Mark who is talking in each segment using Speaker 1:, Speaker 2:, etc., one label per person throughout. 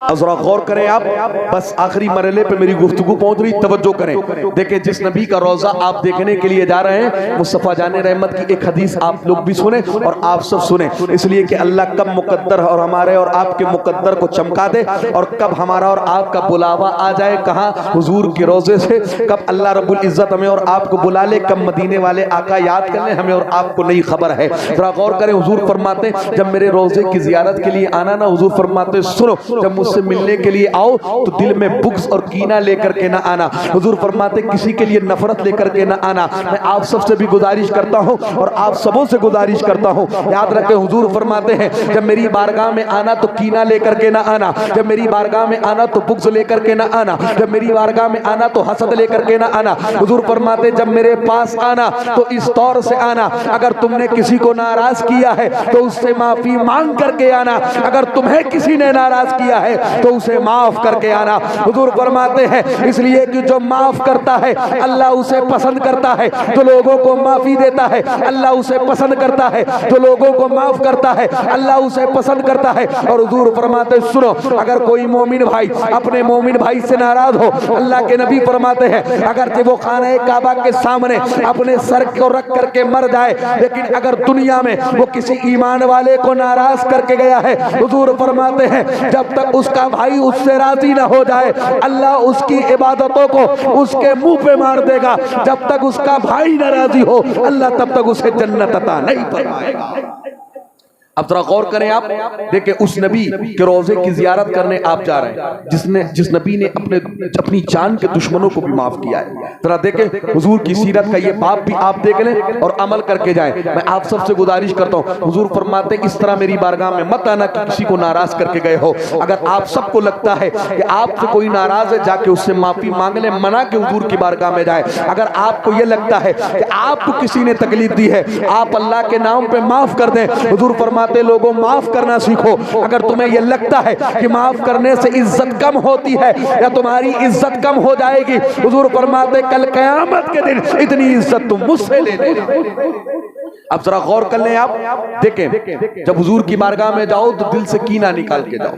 Speaker 1: ذرا غور کریں آپ، بس آخری مرحلے پہ میری گفتگو پہنچ رہی، توجہ کریں۔ دیکھیں جس نبی کا روضہ آپ دیکھنے کے لیے جا رہے ہیں، مصطفیٰ جان رحمت کی ایک حدیث آپ لوگ بھی سنیں اور آپ سب سنیں، اس لیے کہ اللہ کب مقدر اور ہمارے اور آپ کے مقدر کو چمکا دے، اور کب ہمارا اور آپ کا بلاوا آ جائے کہاں، حضور کے روضے سے، کب اللہ رب العزت ہمیں اور آپ کو بلا لے، کب مدینے والے آقا یاد کر لیں، ہمیں اور آپ کو نہیں خبر ہے۔ ذرا غور کریں، حضور فرماتے ہیں جب میرے روضے کی زیارت کے لیے آنا نا، حضور فرماتے ہیں سنو، جب مجھ سے ملنے کے لیے آؤ تو دل میں بغض اور کینہ لے کر کے نہ آنا، حضور فرماتے کسی کے لیے نفرت لے کر کے نہ آنا۔ میں آپ سب سے بھی گزارش کرتا ہوں اور آپ سبوں سے گزارش کرتا ہوں، یاد رکھیں حضور فرماتے ہیں جب میری بارگاہ میں آنا تو کینہ لے کر کے نہ آنا، جب میری بارگاہ میں آنا تو بغض لے کر کے نہ آنا، جب میری بارگاہ میں آنا تو حسد لے کر کے نہ آنا۔ حضور فرماتے جب میرے پاس آنا تو اس طور سے آنا، اگر تم نے کسی کو ناراض کیا ہے تو اس سے معافی مانگ کر کے آنا، اگر تمہیں کسی نے ناراض کیا ہے تو اسے معاف کر کے آنا۔ حضور فرماتے ہیں اس لیے کہ جو معاف کرتا ہے اللہ اسے پسند کرتا ہے، جو لوگوں کو معافی دیتا ہے اللہ اسے پسند کرتا ہے، جو لوگوں کو معاف کرتا ہے اللہ اسے پسند کرتا ہے۔ اور حضور فرماتے سنو، اگر کوئی مومن بھائی اپنے مومن بھائی سے ناراض ہو، اللہ کے نبی فرماتے ہیں اگرچہ وہ خانہ کعبہ کے سامنے اپنے سر کو رکھ کر کے مر جائے، لیکن اگر دنیا میں وہ کسی ایمان والے کو ناراض کر کے گیا ہے، حضور فرماتے ہیں جب تک اس کا بھائی اس سے راضی نہ ہو جائے اللہ اس کی عبادتوں کو اس کے منہ پہ مار دے گا، جب تک اس کا بھائی نہ راضی ہو اللہ تب تک اسے جنت عطا نہیں فرمائے گا۔ اب ذرا غور کریں آپ، دیکھیں اس نبی کے روضے کی زیارت کرنے آپ جا رہے ہیں جس نبی نے اپنی جان کے دشمنوں کو بھی معاف کیا ہے۔ ذرا دیکھیں حضور کی سیرت کا یہ باب بھی آپ دیکھ لیں اور عمل کر کے جائیں۔ میں آپ سب سے گزارش کرتا ہوں، حضور فرماتے ہیں اس طرح میری بارگاہ میں مت آنا کہ کسی کو ناراض کر کے گئے ہو۔ اگر آپ سب کو لگتا ہے کہ آپ سے کوئی ناراض ہے، جا کے اس سے معافی مانگ لیں، منع کے حضور کی بارگاہ میں جائیں۔ اگر آپ کو یہ لگتا ہے کہ آپ کو کسی نے تکلیف دی ہے، آپ اللہ کے نام پہ معاف کر دیں۔ حضور فرماتے لوگوں معاف کرنا سیکھو۔ اگر تمہیں یہ لگتا ہے کہ معاف کرنے سے عزت کم ہوتی ہے یا تمہاری عزت کم ہو جائے گی، حضور فرماتے کل قیامت کے دن اتنی عزت تم مجھ سے لے لینا۔ اب ذرا غور کر لیں آپ، دیکھیں جب حضور کی بارگاہ میں جاؤ تو دل سے کینہ نکال کے جاؤ،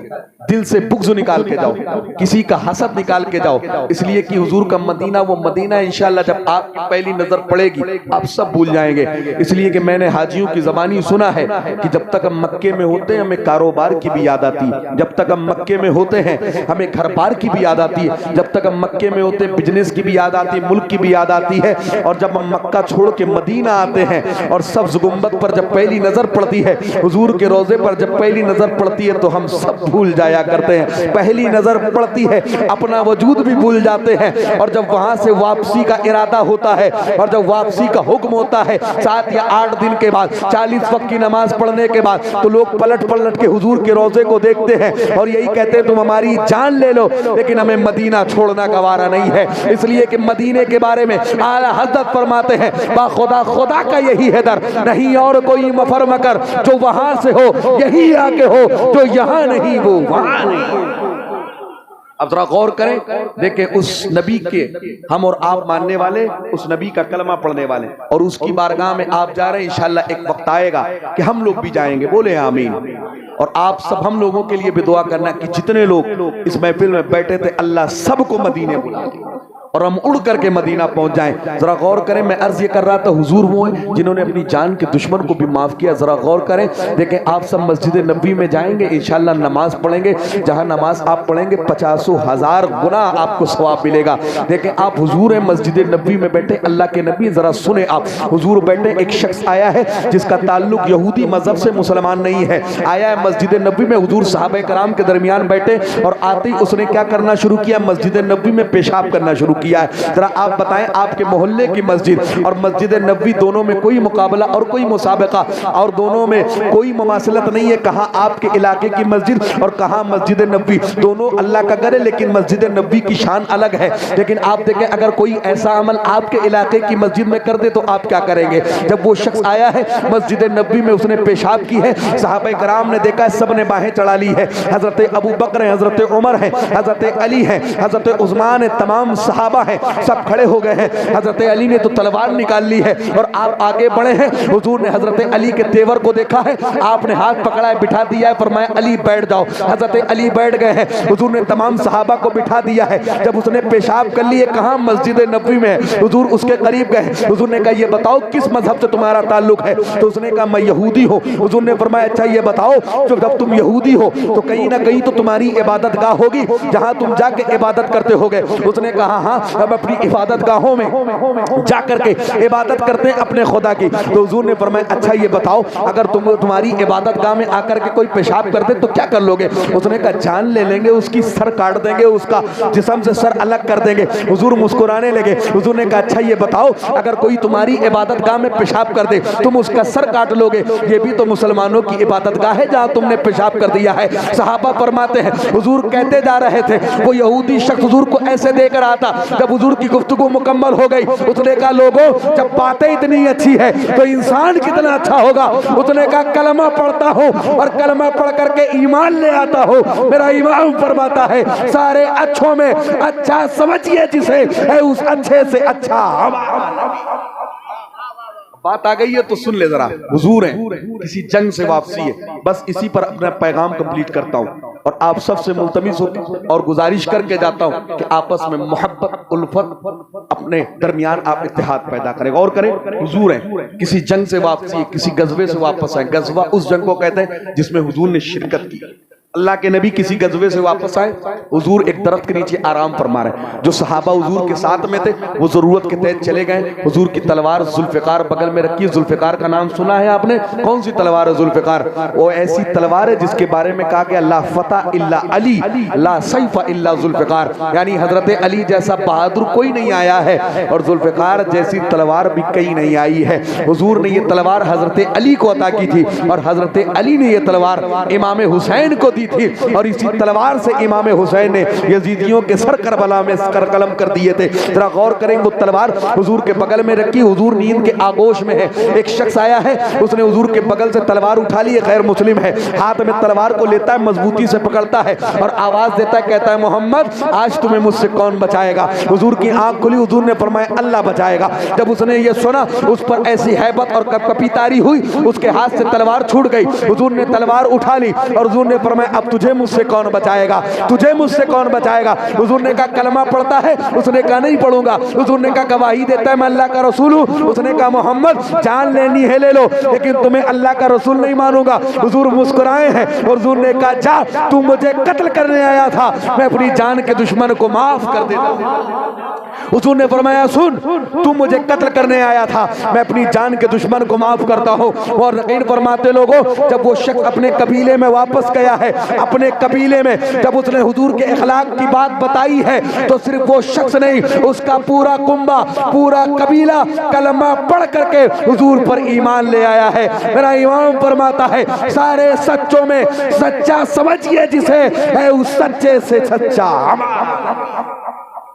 Speaker 1: دل سے بغض نکال کے جاؤ، کسی کا حسد نکال کے جاؤ، اس لیے کہ حضور کا مدینہ وہ مدینہ انشاءاللہ جب آپ کی پہلی نظر پڑے گی آپ سب بھول جائیں گے۔ اس لیے کہ میں نے حاجیوں کی زبانی سنا ہے کہ جب تک ہم مکے میں ہوتے ہیں ہمیں کاروبار کی بھی یاد آتی ہے، جب تک ہم مکے میں ہوتے ہیں ہمیں گھر بار کی بھی یاد آتی ہے، جب تک ہم مکے میں ہوتے ہیں بزنس کی بھی یاد آتی ہے، ملک کی بھی یاد آتی ہے، اور جب ہم مکہ چھوڑ کے مدینہ آتے ہیں اور سبز گنبد پر جب پہلی نظر پڑتی ہے، حضور کے روضے پر جب پہلی نظر پڑتی ہے تو ہم سب بھول جایا کرتے ہیں۔ پہلی نظر پڑتی ہے اپنا وجود بھی بھول جاتے ہیں، اور جب وہاں سے واپسی کا ارادہ ہوتا ہے اور جب واپسی کا حکم ہوتا ہے 7 یا 8 دن کے بعد 40 وقت کی نماز پڑھنے کے بعد، تو لوگ پلٹ کے حضور کے روضے کو دیکھتے ہیں اور یہی کہتے ہیں تم ہماری جان لے لو، لیکن ہمیں مدینہ چھوڑنا گوارا نہیں ہے۔ اس لیے کہ مدینے کے بارے میں اعلیٰ حضرت فرماتے ہیں با خدا خدا کا یہی ہے در، نہیں اور کوئی مفر مکر، جو وہاں سے ہو یہی آ کے ہو، جو یہاں نہیں وہ وہاں نہیں۔ اب ذرا غور کریں، دیکھیں اس نبی کے ہم اور آپ ماننے والے، اس نبی کا کلمہ پڑھنے والے، اور اس کی بارگاہ میں آپ جا رہے ہیں، انشاءاللہ ایک وقت آئے گا کہ ہم لوگ بھی جائیں گے، بولے آمین۔ اور آپ سب ہم لوگوں کے لیے بھی دعا کرنا کہ جتنے لوگ اس محفل میں بیٹھے تھے اللہ سب کو مدینے بلا دے اور ہم اڑ کر کے مدینہ پہنچ جائیں۔ ذرا غور کریں، میں عرض یہ کر رہا تھا حضور وہ ہیں جنہوں نے اپنی جان کے دشمن کو بھی معاف کیا۔ ذرا غور کریں، دیکھیں آپ سب مسجد نبوی میں جائیں گے، انشاءاللہ نماز پڑھیں گے، جہاں نماز آپ پڑھیں گے 50,000 گنا آپ کو ثواب ملے گا۔ دیکھیں آپ حضور ہیں مسجد نبوی میں بیٹھے، اللہ کے نبی ذرا سنیں آپ، حضور بیٹھے، ایک شخص آیا ہے جس کا تعلق یہودی مذہب سے مسلمان نہیں ہے، آیا ہے مسجد نبوی میں، حضور صحابہ کرام کے درمیان بیٹھے اور آتے ہی اس نے کیا کرنا شروع کیا، مسجد نبوی میں پیشاب کرنا شروع کیا ہے۔ ذرا آپ بتائیں آپ کے محلے کی مسجد اور مسجد نبوی دونوں میں کوئی مقابلہ اور کوئی مسابقہ اور دونوں میں کوئی مماثلت نہیں ہے، کہاں آپ کے علاقے کی مسجد اور کہاں مسجد نبوی، دونوں اللہ کا گھر ہے لیکن مسجد نبوی کی شان الگ ہے۔ لیکن آپ دیکھیں اگر کوئی ایسا عمل آپ کے علاقے کی مسجد میں کر دے تو آپ کیا کریں گے؟ جب وہ شخص آیا ہے مسجد نبوی میں، اس نے پیشاب کی ہے، صحابہ کرام نے دیکھا ہے سب نے باہیں چڑھا لی ہے، حضرت ابو بکر ہیں، حضرت عمر ہیں، حضرت علی ہیں، حضرت عثمان ہیں، تمام صحابہ صحابہ ہیں سب کھڑے ہو گئے ہیں. حضرت علی نے تو تلوار نکال لی ہے اور آپ آگے بڑھے ہیں. حضور نے حضرت علی کے تیور کو دیکھا ہے, آپ نے ہاتھ پکڑا ہے, بٹھا دیا ہے, فرمایا علی بیٹھ جاؤ. حضرت علی بیٹھ گئے ہیں. حضور نے تمام صحابہ کو بٹھا دیا ہے. جب اس نے پیشاب کر لیے, کہاں مسجد نبوی میں ہے, حضور اس کے قریب گئے. حضور نے کہا یہ بتاؤ کس مذہب سے تمہارا تعلق ہے؟ تو اس نے کہا میں یہودی ہوں. حضور نے فرمایا اچھا یہ بتاؤ جب تم یہودی ہو تو کہیں نہ کہیں تو تمہاری عبادت گاہ ہوگی جہاں تم جا کے عبادت کرتے ہوگے. اس نے کہا ہاں ہم اپنی عبادت گاہوں میں جا کر کے عبادت کرتے ہیں اپنے خدا کی. تو حضور نے فرمایا اچھا یہ بتاؤ اگر تمہاری عبادت گاہ میں آ کر کے کوئی پیشاب کر دے تو کیا کر لو گے؟ اس نے کہا جان لے لیں گے, اس کی سر کاٹ دیں گے, اس کا جسم سے سر الگ کر دیں گے. حضور مسکرانے لگے. حضور نے کہا اچھا یہ بتاؤ اگر کوئی تمہاری عبادت گاہ میں پیشاب کر دے تم اس کا سر کاٹ لو گے؟ یہ بھی تو مسلمانوں کی عبادت گاہ ہے جہاں تم نے پیشاب کر دیا ہے. صحابہ فرماتے ہیں حضور کہتے جا رہے تھے, وہ یہودی شخص حضور کو ایسے دیکھ رہا تھا. جب حضور کی گفتگو مکمل ہو گئی اس نے کہا لوگوں جب باتیں اتنی اچھی ہے تو انسان کتنا اچھا ہوگا. اس نے کہا کلمہ پڑھتا ہوں اور کلمہ پڑھ کر کے ایمان لے آتا ہوں. میرا امام فرماتا ہے سارے اچھوں میں اچھا سمجھیے جسے ہے اس اچھے سے اچھا. بات آ گئی ہے تو سن لے ذرا. حضور ہیں, کسی جنگ سے واپسی ہے, بس اسی پر اپنا پیغام کمپلیٹ کرتا ہوں اور آپ سب سے ملتمس اور گزارش کر کے جاتا ہوں کہ آپس میں محبت الفت اپنے درمیان آپ اتحاد پیدا کریں. غور کریں, حضور ہیں کسی جنگ سے واپسی ہے, کسی غزوے سے واپس آئے. غزوہ اس جنگ کو کہتے ہیں جس میں حضور نے شرکت کی. اللہ کے نبی کسی غزوے سے واپس آئے, حضور ایک درخت کے نیچے آرام فرما رہے. جو صحابہ حضور کے ساتھ میں تھے وہ ضرورت کے تحت چلے گئے. حضور کی تلوار ذوالفقار بغل میں رکھی. ذوالفقار کا نام سنا ہے آپ نے؟ کون سی تلوار ہے ذوالفقار؟ وہ ایسی تلوار ہے جس کے بارے میں کہا کہ لا فتح الا علی لا سیف الا ذوالفقار, یعنی حضرت علی جیسا بہادر کوئی نہیں آیا ہے اور ذوالفقار جیسی تلوار بھی کہیں نہیں آئی ہے. حضور نے یہ تلوار حضرت علی کو عطا کی تھی اور حضرت علی نے یہ تلوار امام حسین کو دی تھی اور اسی تلوار سے امام حسین نے یزیدیوں کے سر کربلا میں قلم کر دیے تھے. ذرا غور کریں, وہ تلوار حضور کے بغل میں رکھی. حضور نیند کے آغوش میں ہے. ایک شخص آیا ہے, اس نے حضور کے بغل سے تلوار اٹھا لی. غیر مسلم ہے, ہاتھ میں تلوار کو لیتا ہے, مضبوطی سے پکڑتا ہے اور آواز دیتا ہے, کہتا ہے محمد آج تمہیں مجھ سے کون بچائے گا؟ حضور کی آنکھ کھلی. حضور نے فرمایا اللہ بچائے گا. جب اس نے یہ سنا اس پر ایسی ہیبت اور کپکپی طاری ہوئی, اس کے ہاتھ سے تلوار چھوٹ گئی. حضور نے تلوار اٹھا لی اور حضور نے فرمایا اب تجھے مجھ سے کون بچائے گا؟ تجھے مجھ سے کون بچائے گا؟ حضور نے کہا کلمہ پڑھتا ہے؟ اس نے کہا نہیں پڑھوں گا. حضور نے کہا گواہی دیتا ہے میں اللہ کا رسول ہوں؟ اس نے کہا محمد جان لینی ہے لے لو لیکن تمہیں اللہ کا رسول نہیں مانوں گا. حضور مسکرائے ہیں اور حضور نے کہا جا, تو مجھے قتل کرنے آیا تھا, میں اپنی جان کے دشمن کو معاف کر دیتا ہوں. حضور نے فرمایا سن, تو مجھے قتل کرنے آیا تھا, میں اپنی جان کے دشمن کو معاف کرتا ہوں. اور یقین فرماتے لوگوں, جب وہ شخص اپنے قبیلے میں واپس گیا ہے, اپنے قبیلے میں جب اس نے حضور کے اخلاق کی بات بتائی ہے تو صرف وہ شخص نہیں, اس کا پورا کنبہ پورا قبیلہ کلمہ پڑھ کر کے حضور پر ایمان لے آیا ہے. میرا امام فرماتا ہے سارے سچوں میں سچا سمجھیے جسے ہے اس سچے سے سچا.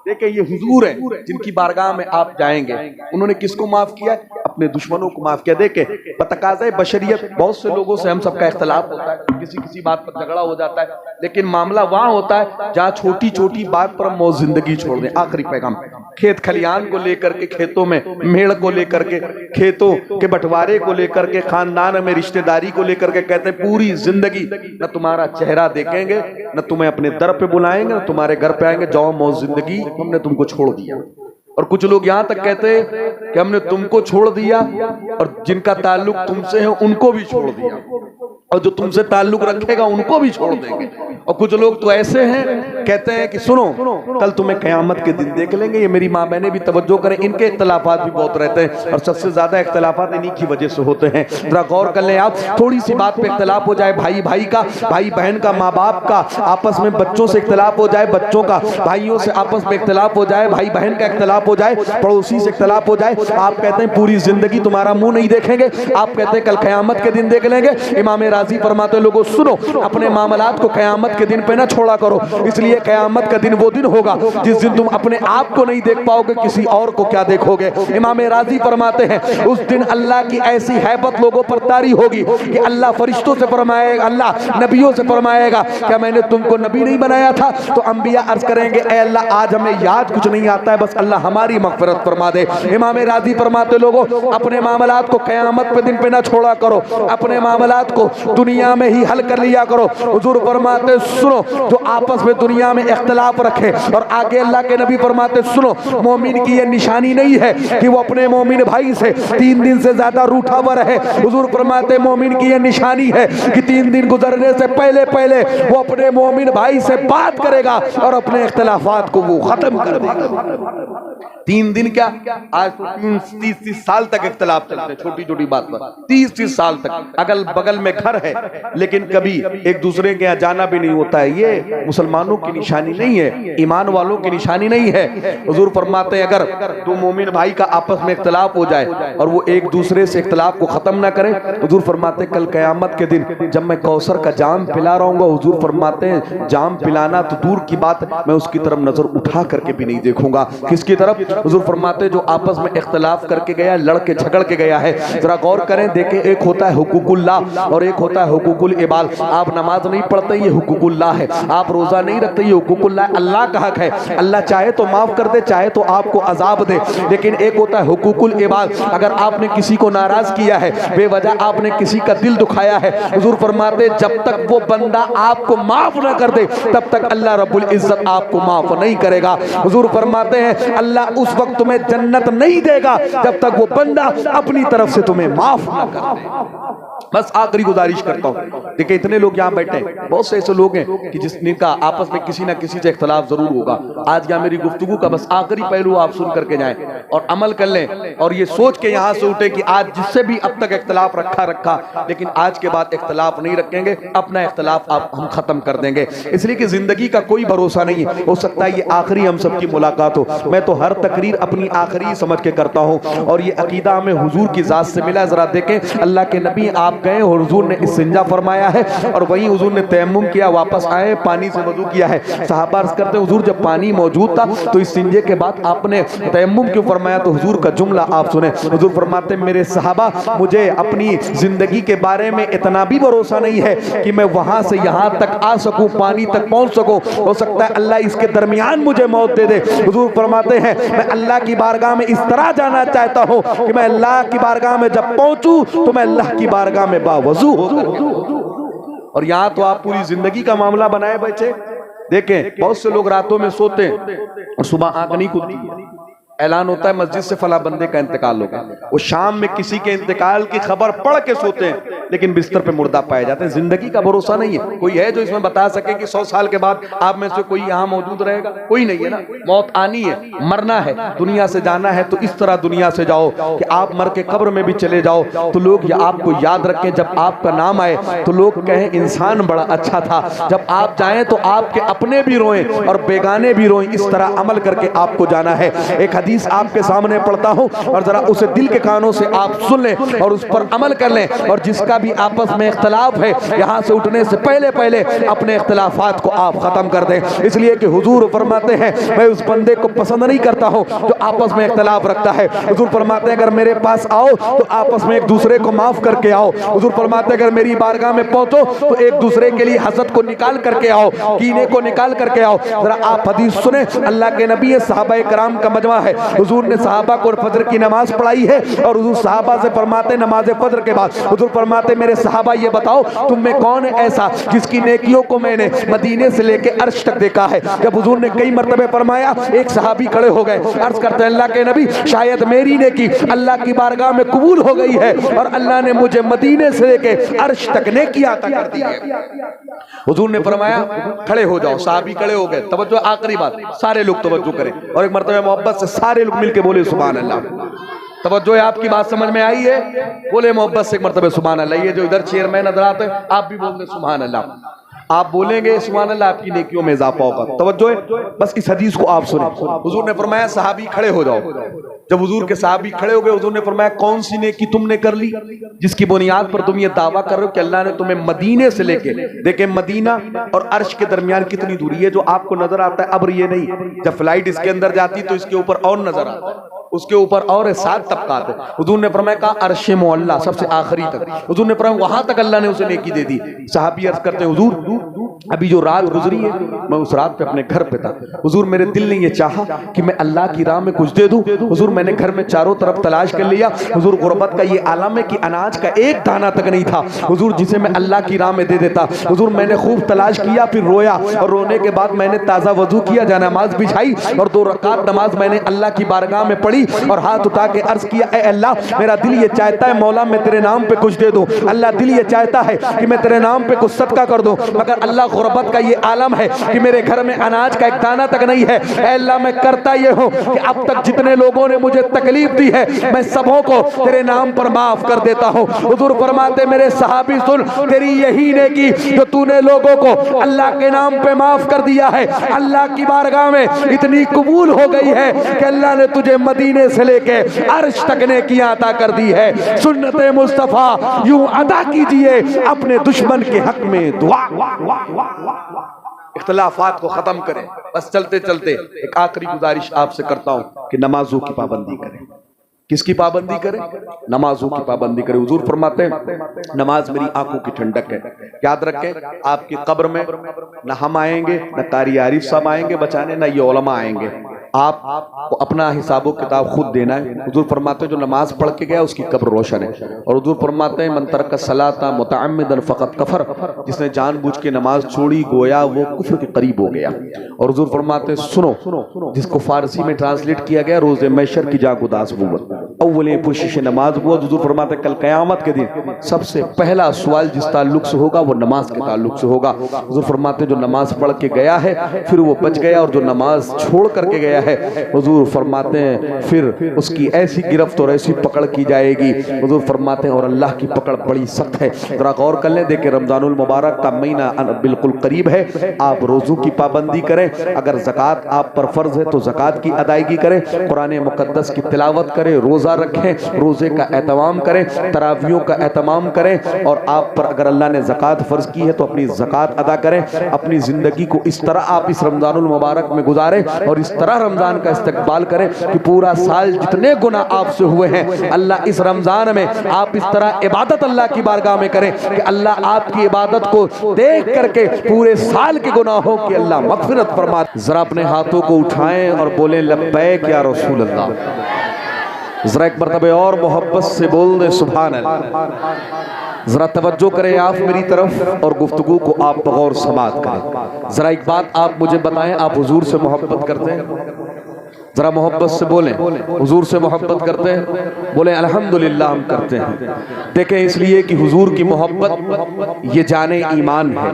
Speaker 1: دیکھیں یہ حضور ہیں جن کی بارگاہ میں آپ جائیں گے. انہوں نے کس کو معاف کیا؟ اپنے دشمنوں کو معاف کیا. دیکھیں بتقاضۂ بشریت بہت سے لوگوں سے ہم سب کا اختلاف ہوتا ہے, کسی بات پر جھگڑا ہو جاتا ہے, لیکن معاملہ وہاں ہوتا ہے جہاں چھوٹی چھوٹی بات پر ہم موت زندگی چھوڑ دیں. آخری پیغام, کھیت کھلیان کو لے کر کے, کھیتوں میں میڑ کو لے کر کے, کھیتوں کے بٹوارے کو لے کر کے, خاندان میں رشتہ داری کو لے کر کے, کہتے ہیں پوری زندگی نہ تمہارا چہرہ دیکھیں گے, نہ تمہیں اپنے در پہ بلائیں گے, نہ تمہارے گھر پہ آئیں گے. جاؤ موت زندگی, ہم نے تم کو چھوڑ دیا. اور کچھ لوگ یہاں تک کہتے ہیں کہ ہم نے تم کو چھوڑ دیا اور جن کا تعلق تم سے ہے ان کو بھی چھوڑ دیا, اور جو تم سے تعلق رکھے گا ان کو بھی چھوڑ دیں گے. اور کچھ لوگ تو ایسے ہیں کہتے ہیں کہ سنو کل تمہیں قیامت کے دن دیکھ لیں گے. یہ میری ماں بہنیں بھی توجہ کریں, ان کے اختلافات بھی بہت رہتے ہیں اور سب سے زیادہ اختلافات انہی کی وجہ سے ہوتے ہیں. ذرا غور کر لیں آپ, تھوڑی سی بات پہ اختلاف ہو جائے, بھائی کا, بھائی بہن کا, ماں باپ کا, آپس میں بچوں سے اختلاف ہو جائے, بچوں کا بھائیوں سے آپس میں اختلاف ہو جائے, بھائی بہن کا اختلاف ہو جائے, پڑوسی سے اختلاف ہو جائے, آپ کہتے ہیں پوری زندگی تمہارا منہ نہیں دیکھیں گے, آپ کہتے ہیں کل قیامت کے دن دیکھ لیں گے. امام راضی فرماتے لوگوں سنو, اپنے معاملات کو قیامت قیامت کے دن پہ نہ چھوڑا کرو، اس لیے قیامت کا دن وہ دن ہوگا جس دن تم اپنے آپ کو نہیں دیکھ پاؤ گے، کسی اور کو کیا دیکھو گے۔ امام راضی فرماتے ہیں اس دن اللہ کی ایسی ہیبت لوگوں پر طاری ہوگی کہ اللہ فرشتوں سے فرمائے گا، اللہ نبیوں سے فرمائے گا کیا میں نے تم کو نبی نہیں بنایا تھا؟ تو انبیاء عرض کریں گے اے اللہ آج ہمیں یاد کچھ نہیں آتا ہے، بس اللہ ہماری مغفرت فرما دے۔ امام راضی فرماتے لوگوں اپنے معاملات کو قیامت پہ دن پہ نہ چھوڑا کرو، اپنے معاملات کو دنیا میں ہی حل کر لیا کرو۔ حضور فرماتے سنو جو آپس میں دنیا میں اختلاف رکھے، اور آگے اللہ کے نبی فرماتے سنو مومن کی یہ نشانی نہیں ہے کہ وہ اپنے مومن بھائی سے 3 دن سے زیادہ روٹھا ہوا رہے، حضور فرماتے مومن کی یہ نشانی ہے کہ 3 دن گزرنے سے پہلے پہلے وہ اپنے مومن بھائی سے بات کرے گا اور اپنے اختلافات کو وہ ختم کر دے گا۔ 3 دن کیا آج تو 30 سال تک اختلاف چلتے ہیں، چھوٹی چھوٹی بات پر 30 سال تک، اگل بگل میں گھر ہے لیکن کبھی ایک دوسرے کے یہاں جانا بھی نہیں ہوتا ہے۔ یہ مسلمانوں کی نشانی نہیں ہے، ایمان والوں کی نشانی نہیں ہے۔ حضور فرماتے ہیں اگر 2 مومن بھائی کا آپس میں اختلاف ہو جائے اور وہ ایک دوسرے سے اختلاف کو ختم نہ کریں، حضور فرماتے ہیں کل قیامت کے دن جب میں کوثر کا جام پلا رہا ہوں گا، حضور فرماتے ہیں جام پلانا تو دور کی بات، میں اس کی طرف نظر اٹھا کر کے بھی نہیں دیکھوں گا۔ کس کی طرف؟ حضور فرماتے جو آپس میں اختلاف کر کے گیا، لڑ کے جھگڑ کے گیا ہے، ذرا غور کریں دیکھیں، ایک ہوتا ہے حقوق اللہ اور ایک ہوتا ہے حقوق العباد۔ آپ نماز نہیں پڑھتے یہ حقوق اللہ ہے، آپ روزہ نہیں رکھتے یہ حقوق اللہ ہے، اللہ کا حق ہے، اللہ چاہے تو معاف کر دے چاہے تو آپ کو عذاب دے، لیکن ایک ہوتا ہے حقوق العباد۔ اگر آپ نے کسی کو ناراض کیا ہے، بے وجہ آپ نے کسی کا دل دکھایا ہے، حضور فرماتے جب تک وہ بندہ آپ کو معاف نہ کر دے تب تک اللہ رب العزت آپ کو معاف نہیں کرے گا۔ حضور فرماتے ہیں اللہ اس وقت تمہیں جنت نہیں دے گا جب تک وہ بندہ اپنی طرف سے تمہیں معاف نہ کر دے۔ بس آخری گزارش کرتا ہوں، دیکھیں اتنے لوگ یہاں بیٹھے ہیں، بہت سے ایسے لوگ ہیں کہ جس کا آپس میں کسی نہ کسی سے اختلاف ضرور ہوگا۔ آج یہاں میری گفتگو کا بس آخری پہلو آپ سن کر کے جائیں اور عمل کر لیں اور یہ سوچ کے یہاں سے اٹھے کہ آج جس سے بھی اب تک اختلاف رکھا لیکن آج کے بعد اختلاف نہیں رکھیں گے، اپنا اختلاف ہم ختم کر دیں گے، اس لیے کہ زندگی کا کوئی بھروسہ نہیں ہے، ہو سکتا ہے یہ آخری ہم سب کی ملاقات ہو۔ میں تو ہر تقریر اپنی آخری سمجھ کے کرتا ہوں اور یہ عقیدہ ہمیں حضور کی ذات سے ملا۔ ذرا دیکھیں اللہ کے نبی آپ گئے اور حضور نے استنجا فرمایا ہے اور وہیں حضور نے تیمم کیا، واپس آئے پانی سے وضو کیا ہے۔ صحابہ عرض کرتے ہیں حضور جب پانی موجود تھا تو استنجے کے بعد آپ نے تیمم کیوں فرمایا؟ تو حضور کا جملہ آپ سنیں، حضور فرماتے ہیں میرے صحابہ مجھے اپنی زندگی کے بارے میں اتنا بھی بھروسہ نہیں ہے کہ میں وہاں سے یہاں تک آ سکوں، پانی تک پہنچ سکوں، ہو سکتا ہے اللہ اس کے درمیان مجھے موت دے دے۔ حضور فرماتے ہیں میں اللہ کی بارگاہ میں اس طرح جانا چاہتا ہوں کہ میں اللہ کی بارگاہ میں جب پہنچوں تو میں اللہ کی بارگاہ میں باوضو ہو جاؤں۔ اور یہاں تو آپ پوری زندگی کا معاملہ بنائے بیٹھے، دیکھیں بہت سے لوگ راتوں میں سوتے ہیں اور صبح آنکھ نہیں کھلتی، اعلان ہوتا ہے مسجد سے فلاں بندے کا انتقال ہوگا، وہ شام میں کسی کے انتقال کی خبر پڑھ کے سوتے ہیں لیکن بستر پہ مردہ پائے جاتے ہیں۔ زندگی کا بھروسہ نہیں ہے، کوئی ہے جو اس میں بتا سکے کہ 100 سال کے بعد آپ میں سے کوئی یہاں موجود رہے گا؟ کوئی نہیں ہے نا۔ موت آنی ہے، مرنا ہے، دنیا سے جانا ہے تو اس طرح دنیا سے جاؤ کہ آپ مر کے قبر میں بھی چلے جاؤ تو لوگ آپ کو یاد رکھیں، جب آپ کا نام آئے تو لوگ کہیں انسان بڑا اچھا تھا، جب آپ جائیں تو آپ کے اپنے بھی روئیں اور بیگانے بھی روئیں، اس طرح عمل کر کے آپ کو جانا ہے۔ ایک حدیث آپ کے سامنے پڑھتا ہوں اور ذرا اسے دل کے کانوں سے آپ سن لیں اور اس پر عمل کر لیں، اور جس کا بھی آپس میں اختلاف ہے یہاں سے اٹھنے سے پہلے پہلے اپنے اختلافات کو آپ ختم کر دیں، اس لیے کہ حضور فرماتے ہیں میں اس بندے کو پسند نہیں کرتا ہوں جو آپس میں اختلاف رکھتا ہے۔ حضور فرماتے ہیں اگر میرے پاس آؤ تو آپس میں ایک دوسرے کو معاف کر کے آؤ۔ حضور فرماتے ہیں اگر میری بارگاہ میں پہنچو تو ایک دوسرے کے لیے حسد کو نکال کر کے آؤ، کینے کو نکال کر کے آؤ۔ ذرا آپ حدیث سنیں، اللہ کے نبی صحابہ کرام کا مجمع ہے، حضور نے صحابہ کو فجر کی نماز پڑھائی ہے اور حضور صحابہ سے فرماتے نماز فجر کے بعد حضور فرماتے میرے صحابہ یہ بتاؤ تم میں کون ہے ایسا جس کی نیکیوں کو میں نے مدینے سے لے کے عرش تک دیکھا ہے؟ جب حضور نے کئی مرتبہ فرمایا ایک صحابی کھڑے ہو گئے، عرض کرتے ہیں اللہ کے نبی شاید میری نیکی اللہ کی بارگاہ میں قبول ہو گئی ہے اور اللہ نے مجھے مدینے سے لے کے عرش تک نیکی عطا کر دی ہے۔ حضور نے فرمایا کھڑے ہو جاؤ، صحابی کھڑے ہو گئے، توجہ آخری بات سارے لوگ توجہ کریں اور ایک مرتبہ محبت سے سارے لوگ مل کے بولے سبحان اللہ۔ توجہ ہے، آپ کی بات سمجھ میں آئی ہے؟ بولے محبت سے ایک مرتبہ سبحان اللہ۔ یہ جو ادھر چیئرمین حضرات ہیں آپ بھی بول دیں سبحان اللہ۔ آپ بولیں گے سبحان اللہ آپ کی نیکیوں میں اضافہ ہوگا. توجہ ہے, بس اس حدیث کو آپ سنیں. حضور نے فرمایا صحابی کھڑے ہو جاؤ. جب حضور کے صحابی کھڑے ہو گئے, حضور نے فرمایا کون سی نیکی تم نے کر لی جس کی بنیاد پر تم یہ دعویٰ کر رہے ہو کہ اللہ نے تمہیں مدینے سے لے کے, دیکھیں مدینہ اور عرش کے درمیان کتنی دوری ہے, جو آپ کو نظر آتا ہے ابر یہ نہیں, جب فلائٹ اس کے اندر جاتی تو اس کے اوپر اور نظر آتا ہے, اس کے اوپر اور 7 طبقات ہیں. حضور نے فرمایا کہا عرش معلیٰ سب سے آخری تک. حضور نے فرمایا وہاں تک اللہ نے اسے نیکی دے دی. صحابی عرض کرتے ہیں حضور ابھی جو رات گزری ہے میں اس رات پہ اپنے گھر پہ تھا, حضور میرے دل نے یہ چاہا کہ میں اللہ کی راہ میں کچھ دے دوں. حضور میں نے گھر میں چاروں طرف تلاش کر لیا. حضور غربت کا یہ عالم ہے کہ اناج کا ایک دانہ تک نہیں تھا حضور جسے میں اللہ کی راہ میں دے دیتا. حضور میں نے خوب تلاش کیا, پھر رویا, اور رونے کے بعد میں نے تازہ وضو کیا, جا نماز بچھائی اور 2 رکعت نماز میں نے اللہ کی بارگاہ میں پڑھی اور ہاتھ اٹھا کے عرض کیا اے اللہ میرا دل یہ چاہتا ہے مولا میں تیرے نام پہ کچھ دے دوں. اللہ دل یہ چاہتا ہے کہ میں تیرے نام پہ کچھ صدقہ کر دوں, مگر اللہ غربت کا یہ عالم ہے کہ میرے گھر میں اناج کا ایک دانہ تک نہیں ہے. اے اللہ میں کرتا یہ ہوں کہ اب تک جتنے لوگوں نے مجھے تکلیف دی ہے میں سبوں کو تیرے نام پر معاف کر دیتا ہوں. حضور فرماتے میرے صحابی سن, تیری یہی نیکی جو تو نے لوگوں کو اللہ کے نام پہ معاف کر دیا ہے اللہ کی بارگاہ میں اتنی قبول ہو گئی ہے کہ اللہ نے تجھے مدینے سے لے کے عرش تک نیکیاں عطا کر دی ہے. سنت مصطفیٰ یوں ادا کیجئے اپنے دشمن کے حق میں دعا. اختلافات کو ختم کریں. بس چلتے چلتے ایک آخری گزارش آپ سے کرتا ہوں کہ نمازوں کی پابندی کریں. کس کی پابندی کریں؟ نمازوں کی پابندی کریں. حضور فرماتے ہیں نماز میری آنکھوں کی ٹھنڈک ہے. یاد رکھیں آپ کی قبر میں نہ ہم آئیں گے, نہ قاری عارف صاحب آئیں گے بچانے, نہ یہ علماء آئیں گے. آپ کو اپنا حساب و کتاب خود دینا ہے. حضور فرماتے ہیں جو نماز پڑھ کے گیا اس کی قبر روشن ہے. اور حضور فرماتے ہیں من ترک الصلاۃ متعمدا فقط کفر, جس نے جان بوجھ کے نماز چھوڑی گویا وہ کفر کے قریب ہو گیا. اور حضور فرماتے ہیں سنو, جس کو فارسی میں ٹرانسلیٹ کیا گیا روز محشر کی جاگ اداس بوت اولیں پوشش نماز بوت. حضور فرماتے ہیں کل قیامت کے دن سب سے پہلا سوال جس تعلق سے ہوگا وہ نماز کے تعلق سے ہوگا. حضور فرماتے ہیں جو نماز پڑھ کے گیا ہے پھر وہ بچ گیا, اور جو نماز چھوڑ کر کے گیا ہے حضور فرماتے ہیں پھر اس کی ایسی گرفت اور ایسی پکڑ کی جائے گی. حضور فرماتے ہیں اور اللہ کی پکڑ بڑی سخت ہے. ذرا غور کر لیں, دیکھیں رمضان المبارک کا مہینہ بالکل قریب ہے. آپ روزوں کی پابندی کریں. اگر زکوٰۃ آپ پر فرض ہے تو زکوٰۃ کی ادائیگی کریں, قرآن مقدس کی تلاوت کریں, روزہ رکھیں, روزے کا اہتمام کریں, تراویحوں کا اہتمام کریں. اور آپ پر اگر اللہ نے زکوٰۃ فرض کی ہے تو اپنی زکوٰۃ ادا کریں. اپنی زندگی کو اس طرح آپ اس رمضان المبارک میں گزاریں اور اس طرح رمضان کا استقبال کریں کہ پورا سال جتنے گناہ آپ سے ہوئے ہیں اللہ اس رمضان میں آپ اس طرح عبادت اللہ کی بارگاہ میں کریں کہ اللہ آپ کی عبادت کو دیکھ کر کے پورے سال کے گناہوں کی اللہ مغفرت فرمائے. ذرا اپنے ہاتھوں کو اٹھائیں اور بولیں لبیک یا رسول اللہ. ذرا ایک مرتبہ اور محبت سے بول دیں سبحان اللہ. ذرا توجہ کریں آپ میری طرف اور گفتگو کو آپ بغور سماعت کریں. ذرا ایک بات آپ مجھے بتائیں, آپ حضور سے محبت کرتے ہیں؟ ذرا محبت سے بولیں حضور سے محبت کرتے ہیں؟ بولیں الحمدللہ ہم کرتے ہیں. دیکھیں اس لیے کہ حضور کی محبت یہ جان ایمان ہے.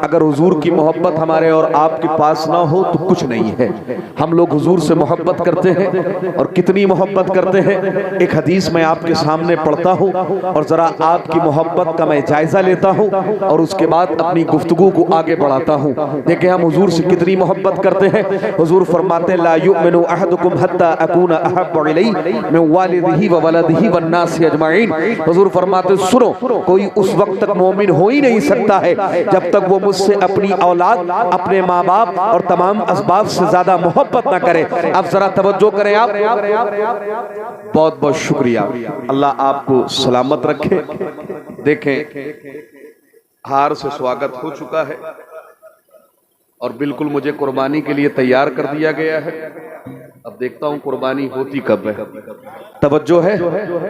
Speaker 1: اگر حضور کی محبت ہمارے اور آپ کے پاس نہ ہو تو کچھ نہیں ہے. ہم لوگ حضور سے محبت کرتے ہیں اور کتنی محبت کرتے ہیں. ایک حدیث میں آپ کے سامنے پڑھتا ہوں اور ذرا آپ کی محبت کا میں جائزہ لیتا ہوں اور اس کے بعد اپنی گفتگو کو آگے بڑھاتا ہوں. دیکھیں ہم حضور سے کتنی محبت کرتے ہیں. حضور فرماتے ہیں لا یؤمن احدکم حتی اکون احب الیہ من والدہ وولدہ والناس اجمعین. حضور فرماتے سنو, کوئی اس وقت تک مومن ہو ہی نہیں سکتا ہے جب تک وہ مجھ سے اپنی اولاد, اپنے ماں باپ اور تمام اسباب سے زیادہ محبت نہ کرے. اب ذرا توجہ کریں آپ. بہت بہت شکریہ, اللہ آپ کو سلامت رکھے. دیکھیں ہار سے سواگت ہو چکا ہے اور بالکل مجھے قربانی کے لیے تیار کر دیا گیا ہے. اب دیکھتا ہوں قربانی ہوتی کب ہے. توجہ ہے,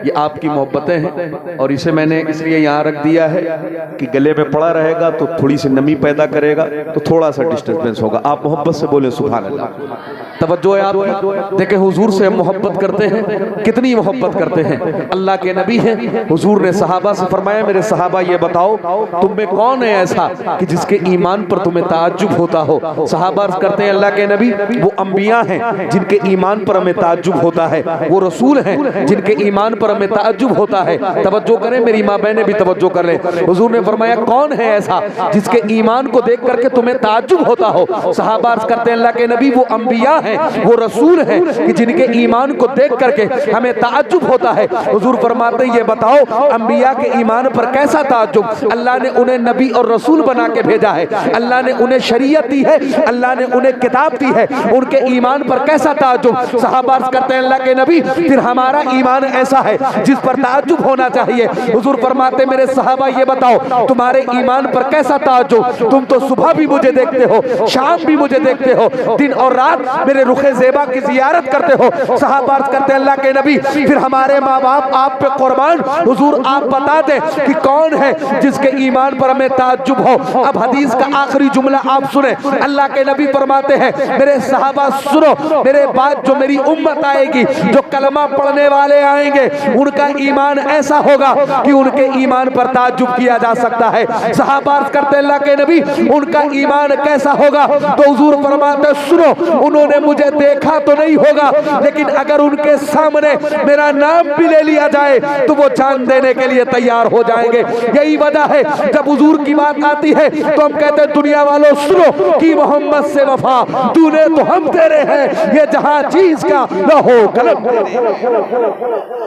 Speaker 1: یہ آپ کی محبتیں ہیں اور اسے میں نے اس لیے یہاں رکھ دیا ہے کہ گلے میں پڑا رہے گا تو تھوڑی سی نمی پیدا کرے گا تو تھوڑا سا ڈسٹربنس ہوگا. آپ محبت سے بولیں سبحان اللہ. توجہ ہے آپ کی. دیکھیں حضور سے محبت کرتے ہیں, کتنی محبت کرتے ہیں. اللہ کے نبی ہیں, حضور نے صحابہ سے فرمایا میرے صحابہ یہ بتاؤ تم میں کون ہے ایسا کہ جس کے ایمان پر تمہیں تعجب ہوتا ہو. صحابہ عرض کرتے ہیں اللہ کے نبی وہ انبیاء ہیں جن کے ایمان پر ہمیں تعجب ہوتا ہے، وہ رسول ہیں جن کے ایمان پر ہمیں تعجب ہوتا ہے۔ توجہ کریں میری ماں بہنیں بھی توجہ کر لیں۔ حضور نے فرمایا کون ہے ایسا جس کے ایمان کو دیکھ کر کے تمہیں تعجب ہوتا ہو؟ صحابہ عرض کرتے ہیں اللہ کے نبی وہ انبیاء ہیں، وہ رسول ہیں کہ جن کے ایمان کو دیکھ کر کے ہمیں تعجب ہوتا ہے۔ حضور فرماتے ہیں یہ بتاؤ انبیاء کے ایمان پر کیسا تعجب؟ اللہ نے انہیں نبی اور رسول بنا کے بھیجا ہے، اللہ نے انہیں شریعت دی ہے، اللہ نے انہیں کتاب دی ہے، ان کے ایمان پر کیسا تعجب؟ صحابہ عرض کرتے ہیں اللہ کے نبی پھر ہمارا ایمان ایسا ہے جس پر تعجب ہونا چاہیے۔ حضور فرماتے میرے صحابہ یہ بتاؤ تمہارے ایمان پر کیسا تعجب؟ تم تو صبح بھی مجھے دیکھتے ہو، شام بھی مجھے دیکھتے ہو، دن اور رات میرے رخ زیبا کی زیارت کرتے ہو۔ صحابہ عرض کرتے ہیں اللہ کے نبی پھر ہمارے ماں باپ آپ پہ قربان، حضور آپ بتا دیں کہ کون ہے جس کے ایمان پر ہمیں تعجب ہو۔ اب حدیث کا آخری جملہ آپ سنیں، اللہ کے نبی فرماتے ہیں میرے صحابہ سنو، میرے بعد جو میری امت آئے گی، جو کلمہ پڑھنے والے آئیں گے، ان کا ایمان ایسا ہوگا کہ ان کے ایمان پر تعجب کیا جا سکتا ہے۔ صحابہ عرض کرتے ہیں اللہ کے نبی ان کا ایمان کیسا ہوگا؟ تو حضور فرماتے ہیں سنو، انہوں نے مجھے دیکھا تو نہیں ہوگا لیکن اگر ان کے سامنے میرا نام بھی لے لیا جائے تو وہ جان دینے کے لیے تیار ہو جائیں گے۔ یہی وجہ ہے جب حضور کی بات آتی ہے تو ہم کہتے ہیں دنیا والوں سنو کہ محمد سے وفا تو نے تو ہم تیرے ہیں، یہ جہاں چیز کا لہو قلم۔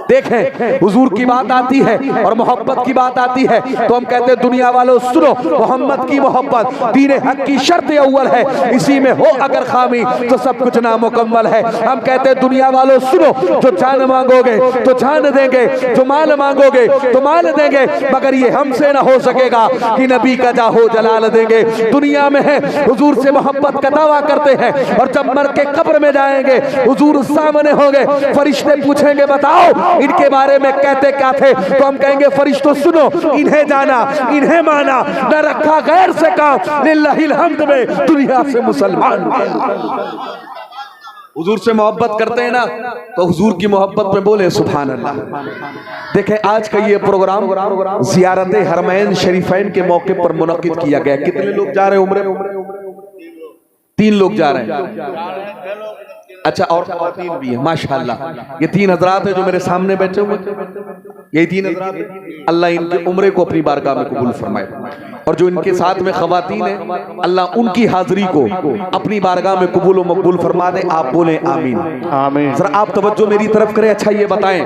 Speaker 1: دیکھیں حضور کی بات آتی ہے اور محبت کی بات آتی ہے تو ہم کہتے ہیں دنیا والوں سنو محمد کی محبت دین حق کی شرط اول ہے، اسی میں ہو اگر خامی تو سب کچھ نامکمل ہے۔ ہم کہتے ہیں دنیا والوں سنو جو جان مانگو گے تو جان دیں گے، جو مال مانگو گے تو مال دیں گے، مگر یہ ہم سے نہ ہو سکے گا کہ نبی کا جاہو جلال دیں گے۔ دنیا میں ہے حضور سے محبت کا دعویٰ کرتے ہیں اور جب مر کے قبر میں جائیں گے حضور سامنے ہوں گے، فرشتے پوچھیں گے بتاؤ ان کے بارے میں کہتے کیا تھے؟ تو ہم کہیں گے فرشتوں سنو انہیں جانا انہیں مانا، نہ رکھا غیر سے کام، للہ الحمد میں دنیا سے مسلمان گیا۔ حضور سے محبت کرتے ہیں نا تو حضور کی محبت میں بولے سبحان اللہ۔ دیکھیں آج کا یہ پروگرام زیارت حرمین شریفین کے موقع پر منعقد کیا گیا۔ کتنے لوگ جا رہے ہیں عمرے؟ 3 لوگ جا رہے ہیں۔ اچھا اور خواتین بھی ہیں ماشاءاللہ۔ یہ 3 حضرات ہیں جو میرے سامنے بیٹھے ہوئے، یہی 3 حضرات ہیں۔ اللہ ان کے عمرے کو اپنی بارگاہ میں قبول فرمائے، اور جو ان کے ساتھ میں خواتین ہیں اللہ ان کی حاضری کو اپنی بارگاہ میں قبول و مقبول فرما دے۔ آپ بولیں آمین آمین۔ ذرا آپ توجہ میری طرف کریں۔ اچھا یہ بتائیں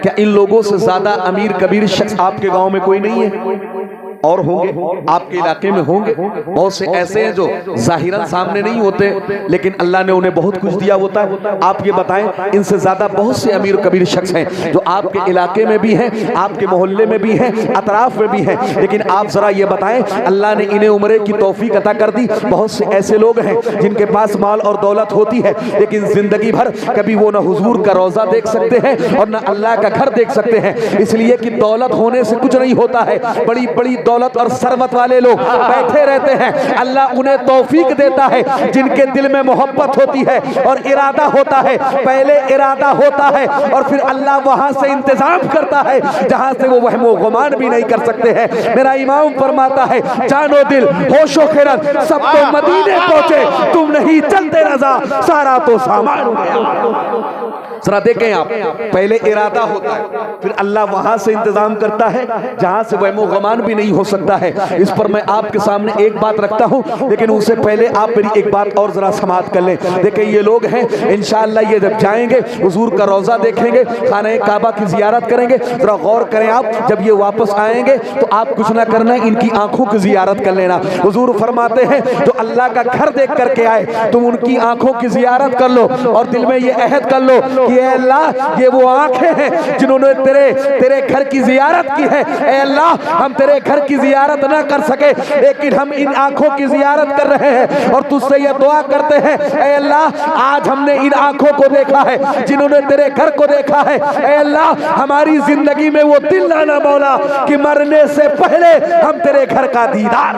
Speaker 1: کیا ان لوگوں سے زیادہ امیر کبیر شخص آپ کے گاؤں میں کوئی نہیں ہے؟ اور ہوں گے آپ کے علاقے میں ہوں گے، بہت سے ایسے ہیں جو ظاہراً سامنے نہیں ہوتے لیکن اللہ نے انہیں بہت کچھ دیا ہوتا ہے۔ آپ یہ بتائیں ان سے زیادہ بہت سے امیر کبیر شخص ہیں جو آپ کے علاقے میں بھی ہیں، آپ کے محلے میں بھی ہیں، اطراف میں بھی ہیں، لیکن آپ ذرا یہ بتائیں اللہ نے انہیں عمرے کی توفیق عطا کر دی۔ بہت سے ایسے لوگ ہیں جن کے پاس مال اور دولت ہوتی ہے لیکن زندگی بھر کبھی وہ نہ حضور کا روضہ دیکھ سکتے ہیں اور نہ اللہ کا گھر دیکھ سکتے ہیں، اس لیے کہ دولت ہونے سے کچھ نہیں ہوتا ہے۔ بڑی بڑی دولت اور ثروت والے لوگ بیٹھے رہتے ہیں، اللہ انہیں توفیق دیتا ہے جن کے دل میں محبت ہوتی ہے اور ارادہ ہوتا ہے، پہلے ارادہ ہوتا ہے اور پھر اللہ وہاں سے انتظام کرتا ہے جہاں سے وہ وہم و گمان بھی نہیں کر سکتے ہیں۔ میرا امام فرماتا ہے جان و دل ہوش و خرد سب تو مدینے پہنچے، تم نہیں چلتے رضا سارا تو سامان ہو گیا۔ ذرا دیکھیں آپ، پہلے ارادہ ہوتا ہے پھر اللہ وہاں سے انتظام کرتا ہے جہاں سے وہم و گمان بھی نہیں ہو سکتا ہے۔ اس پر میں آپ کے سامنے ایک بات رکھتا ہوں لیکن اس سے پہلے آپ میری ایک بات اور ذرا سماعت کر لیں۔ دیکھیں یہ لوگ ہیں انشاءاللہ یہ جب جائیں گے حضور کا روضہ دیکھیں گے، خانہ کعبہ کی زیارت کریں گے، ذرا غور کریں آپ جب یہ واپس آئیں گے تو آپ کچھ نہ کرنا ان کی آنکھوں کی زیارت کر لینا۔ حضور فرماتے ہیں جو اللہ کا گھر دیکھ کر کے آئے تم ان کی آنکھوں کی زیارت کر لو اور دل میں یہ عہد کر لو کہ اے اللہ یہ وہ آنکھیں ہیں جنہوں نے تیرے گھر کی زیارت کی ہے، اے اللہ ہم تیرے گھر کی زیارت نہ کر سکے لیکن ہم ان آنکھوں کی زیارت کر رہے ہیں اور تجھ سے یہ دعا کرتے ہیں اے اللہ آج ہم نے ان آنکھوں کو دیکھا ہے جنہوں نے تیرے گھر کو دیکھا ہے، اے اللہ ہماری زندگی میں وہ دل لانا مولا کہ مرنے سے پہلے ہم تیرے گھر کا دیدار۔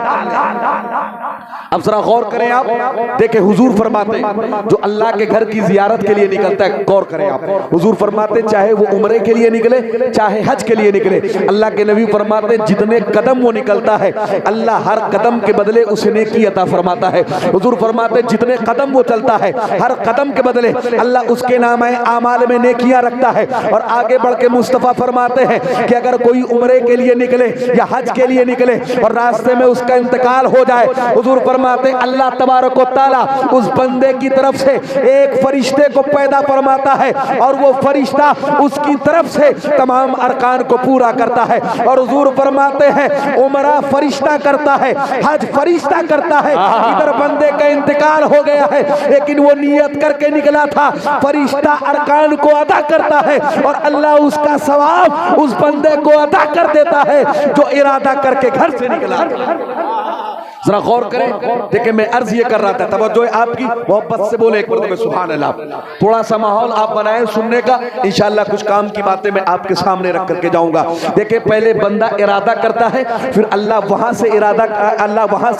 Speaker 1: اب ذرا غور کریں آپ، دیکھیں حضور فرماتے ہیں جو اللہ کے گھر کی زیارت کے لیے نکلتا ہے، غور کریں آپ، حضور فرماتے ہیں چاہے وہ عمرے کے لیے نکلے چاہے حج کے لیے نکلے، اللہ کے نبی فرماتے ہیں جتنے قدم وہ نکلتا ہے اللہ ہر قدم کے بدلے اسے نیکی عطا فرماتا ہے۔ حضور فرماتے ہیں جتنے قدم وہ چلتا ہے ہر قدم کے بدلے اللہ اس کے نامہ اعمال میں نیکیاں رکھتا ہے۔ اور آگے بڑھ کے مصطفیٰ فرماتے ہیں کہ اگر کوئی عمرے کے لیے نکلے یا حج کے لیے نکلے اور راستے میں اس کا انتقال ہو جائے، حضور فرماتے ہیں اللہ تبارک و تعالیٰ اس بندے کی طرف سے ایک فرشتے کو پیدا فرماتا ہے اور وہ فرشتہ اس کی طرف سے تمام ارکان کو پورا کرتا ہے۔ اور حضور فرماتے ہیں عمرہ فرشتہ کرتا ہے، حج فرشتہ کرتا ہے، ادھر بندے کا انتقال ہو گیا ہے لیکن وہ نیت کر کے نکلا تھا، فرشتہ ارکان کو ادا کرتا ہے اور اللہ اس کا ثواب اس بندے کو ادا کر دیتا ہے جو ارادہ کر کے گھر سے نکلا تھا۔ ذرا غور کریں، دیکھیں میں عرض یہ کر رہا تھا، توجہ ہے آپ کی، محبت سے بولے ایک مرتبہ سبحان اللہ، تھوڑا سا ماحول آپ بنائیں سننے کا، انشاءاللہ کچھ کام کی باتیں میں آپ کے سامنے رکھ کر کے جاؤں گا۔ دیکھیں پہلے بندہ ارادہ کرتا ہے، پھر اللہ وہاں سے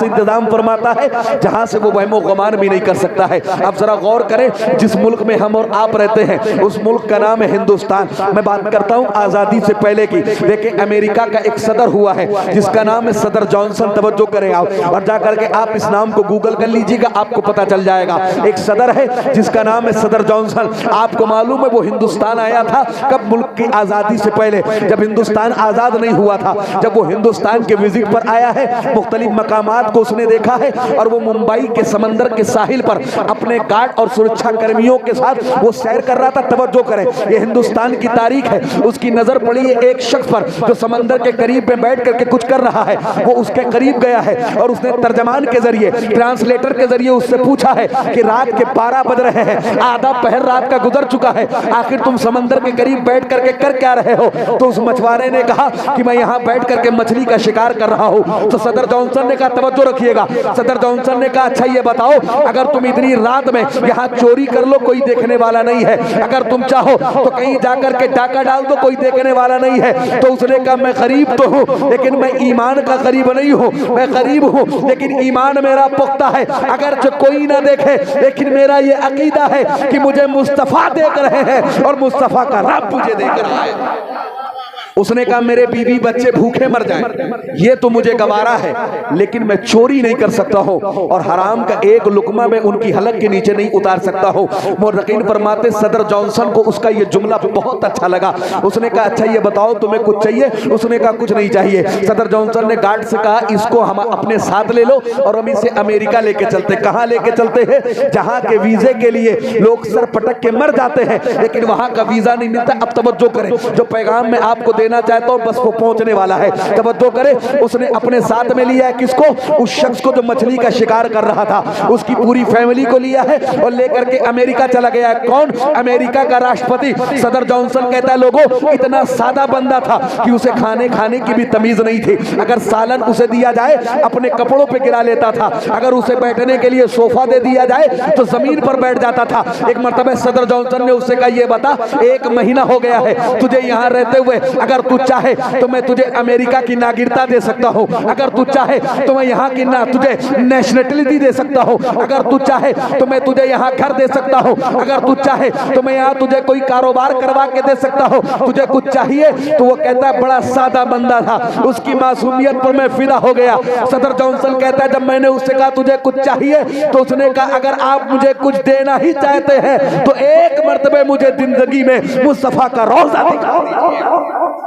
Speaker 1: انتظام فرماتا ہے جہاں سے وہ وہم و گمان بھی نہیں کر سکتا ہے۔ اب ذرا غور کریں، جس ملک میں ہم اور آپ رہتے ہیں اس ملک کا نام ہے ہندوستان۔ میں بات کرتا ہوں آزادی سے پہلے کی۔ دیکھیں امریکہ کا ایک صدر ہوا ہے جس کا نام ہے صدر جانسن، توجہ کریں آپ، اور جا کر کے آپ اس نام کو گوگل کر لیجئے گا، آپ کو پتا چل جائے گا۔ ایک صدر ہے جس کا نام ہے صدر جانسن، آپ کو معلوم ہے وہ ہندوستان آیا تھا کب؟ ملک کی آزادی سے پہلے، جب ہندوستان آزاد نہیں ہوا تھا، جب وہ ہندوستان کے وزٹ پر آیا ہے، مختلف مقامات کو اس نے دیکھا ہے اور وہ ممبئی کے سمندر کے ساحل پر اپنے گارڈ اور سرکشا کرمیوں کے ساتھ وہ سیر کر رہا تھا۔ توجہ کریں، یہ ہندوستان کی تاریخ ہے۔ اس کی نظر پڑی ہے ایک شخص پر جو سمندر کے قریب میں بیٹھ کر کے کچھ کر رہا ہے، وہ اس کے قریب گیا ہے اور اس نے ترجمان کے ذریعے، ٹرانسلیٹر کے ذریعے اس سے پوچھا ہے کہ رات کے 12 بج رہے ہیں، آدھا پہر رات کا گزر چکا ہے، آخر تم سمندر کے قریب بیٹھ کر کے کر کیا رہے ہو؟ تو اس مچھوارے نے کہا کہ میں یہاں بیٹھ کر کے مچھلی کا شکار کر رہا ہوں۔ تو صدر جانسن نے کہا توجہ رکھیے گا، صدر جانسن نے کہا اچھا یہ بتاؤ اگر تم اتنی رات میں یہاں چوری کر لو کوئی دیکھنے والا نہیں ہے، اگر تم چاہو تو کہیں جا کر کے ڈاکہ ڈال دو کوئی دیکھنے والا نہیں ہے۔ تو اس نے کہا میں غریب تو ہوں لیکن میں ایمان کا غریب نہیں ہوں، میں غریب ہوں لیکن ایمان میرا پختہ ہے، اگرچہ کوئی نہ دیکھے لیکن میرا یہ عقیدہ ہے کہ مجھے مصطفیٰ دیکھ رہے ہیں اور مصطفیٰ کا رب مجھے دیکھ رہا ہے۔ اس نے کہا میرے بیوی بچے بھوکے مر جائیں یہ تو مجھے گوارا ہے لیکن میں چوری نہیں کر سکتا ہوں اور حرام کا ایک لقمہ میں ان کی حلق کے نیچے نہیں اتار سکتا ہوں۔ مورخین فرماتے صدر جانسن کو اس کا یہ جملہ بہت اچھا لگا۔ اس نے کہا اچھا یہ بتاؤ تمہیں کچھ چاہیے؟ اس نے کہا کچھ نہیں چاہیے۔ صدر جانسن نے گارڈ سے کہا اس کو ہم اپنے ساتھ لے لو اور ہم اسے امریکہ لے کے چلتے۔ کہاں لے کے چلتے ہیں؟ جہاں کے ویزے کے لیے لوگ سر پٹک کے مر جاتے ہیں لیکن وہاں کا ویزا نہیں ملتا۔ اب توجہ کریں، جو پیغام میں آپ کو دینا چاہتا ہوں بس وہ پہنچنے والا ہے، توجہ کریں۔ اس نے اپنے ساتھ میں لیا ہے کس کو؟ اس شخص کو جو مچھلی کا شکار کر رہا تھا، اس کی پوری فیملی کو لیا ہے اور لے کر کے امریکہ چلا گیا ہے۔ کون؟ امریکہ کا راشٹرپتی۔ صدر جانسن کہتا ہے لوگوں اتنا سادہ بندہ تھا کہ اسے کھانے کی بھی تمیز نہیں تھی، اگر سالن اسے دیا جائے اپنے کپڑوں پہ گرا لیتا تھا، اگر اسے بیٹھنے کے لیے صوفہ دے دیا جائے تو زمین پر بیٹھ جاتا تھا۔ ایک مرتبہ صدر جانسن نے اس سے کہا یہ بتا 1 مہینہ ہو گیا ہے تجھے یہاں رہتے ہوئے، اگر تو چاہے تو میں تجھے امریکہ کی ناگرتا دے سکتا ہوں، اگر تو چاہے تو میں یہاں کی تجھے نیشنلٹی دے سکتا ہوں، اگر تو چاہے تو میں تجھے یہاں گھر دے سکتا ہوں، اگر تو چاہے تو میں یہاں تجھے کوئی کاروبار کروا کے دے سکتا ہوں، تجھے کچھ چاہیے؟ تو وہ کہتا ہے بڑا سادہ بندہ تھا، اس کی معصومیت پر میں فدا ہو گیا۔ صدر جانسن کہتا ہے جب میں نے اس سے کہا تجھے کچھ چاہیے تو اس نے کہا اگر آپ مجھے کچھ دینا ہی چاہتے ہیں تو ایک مرتبہ مجھے زندگی میں مصطفیٰ کا روضہ دکھا دیجیے۔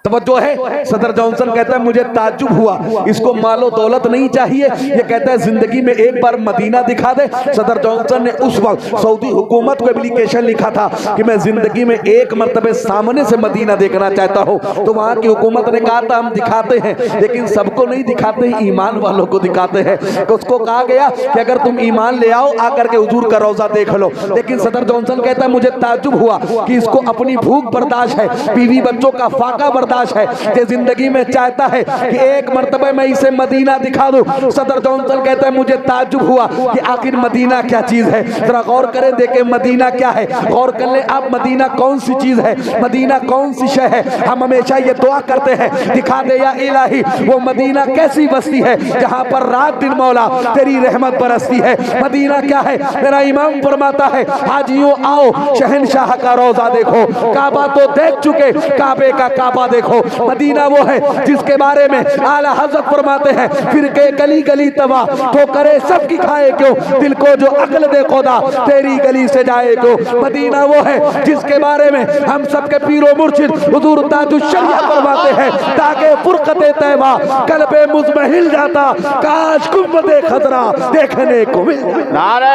Speaker 1: توجہ ہے، صدر جانسن کہتا ہے مجھے تعجب ہوا، اس کو مال و دولت نہیں چاہیے، یہ کہتا ہے زندگی میں ایک بار مدینہ دکھا دے۔ صدر جانسن نے اس وقت سعودی حکومت کو اپلیکیشن لکھا تھا کہ میں زندگی میں ایک مرتبہ سامنے سے مدینہ دیکھنا چاہتا ہوں، تو وہاں کی حکومت نے کہا تھا ہم دکھاتے ہیں لیکن سب کو نہیں دکھاتے، ایمان والوں کو دکھاتے ہیں۔ اس کو کہا گیا کہ اگر تم ایمان لے آؤ آ کر کے حضور کا روضہ دیکھ لو، لیکن صدر جانسن کہتا ہے مجھے تعجب ہوا کہ اس کو اپنی بھوک برداشت ہے، بیوی بچوں کا فاقہ برداشت برداشت ہے کہ زندگی میں چاہتا ہے کہ ایک مرتبہ میں اسے مدینہ دکھا دوں. صدر جانسن کہتا ہے مجھے تعجب ہوا کہ آخر مدینہ کیا چیز ہے. ذرا غور کریں دیکھیں مدینہ کیا ہے, غور کر لیں آپ مدینہ کون سی چیز ہے, مدینہ کون سی شے ہے. ہم ہمیشہ یہ دعا کرتے ہیں دکھا دے یا الہی وہ مدینہ کیسی بستی ہے جہاں پر رات دن مولا تیری رحمت برستی ہے. مدینہ کیا ہے؟ میرا امام فرماتا ہے حاجیوں آؤ شہنشاہ کا روضہ دیکھو, کعبہ تو دیکھ چکے, کعبے کا کعبہ دیکھو. مدینہ وہ ہے جس کے بارے میں اعلیٰ حضرت فرماتے ہیں فرقے گلی گلی تباہ تو کرے سب کی کھائے کیوں, دل کو جو عقل دے خدا تیری گلی سے جائے کیوں. مدینہ وہ ہے جس کے بارے میں ہم سب کے پیر و مرشد حضور تاج الشریعہ فرماتے ہیں تاکہ فرقت طیبہ قلب مزمحل جاتا کاش گنبد خضرا دیکھنے کو مل.
Speaker 2: نعرہ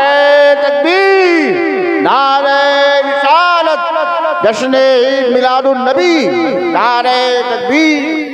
Speaker 2: تکبیر, نعرہ رسالت, جشن عید میلاد النبی, نعرہ تکبیر.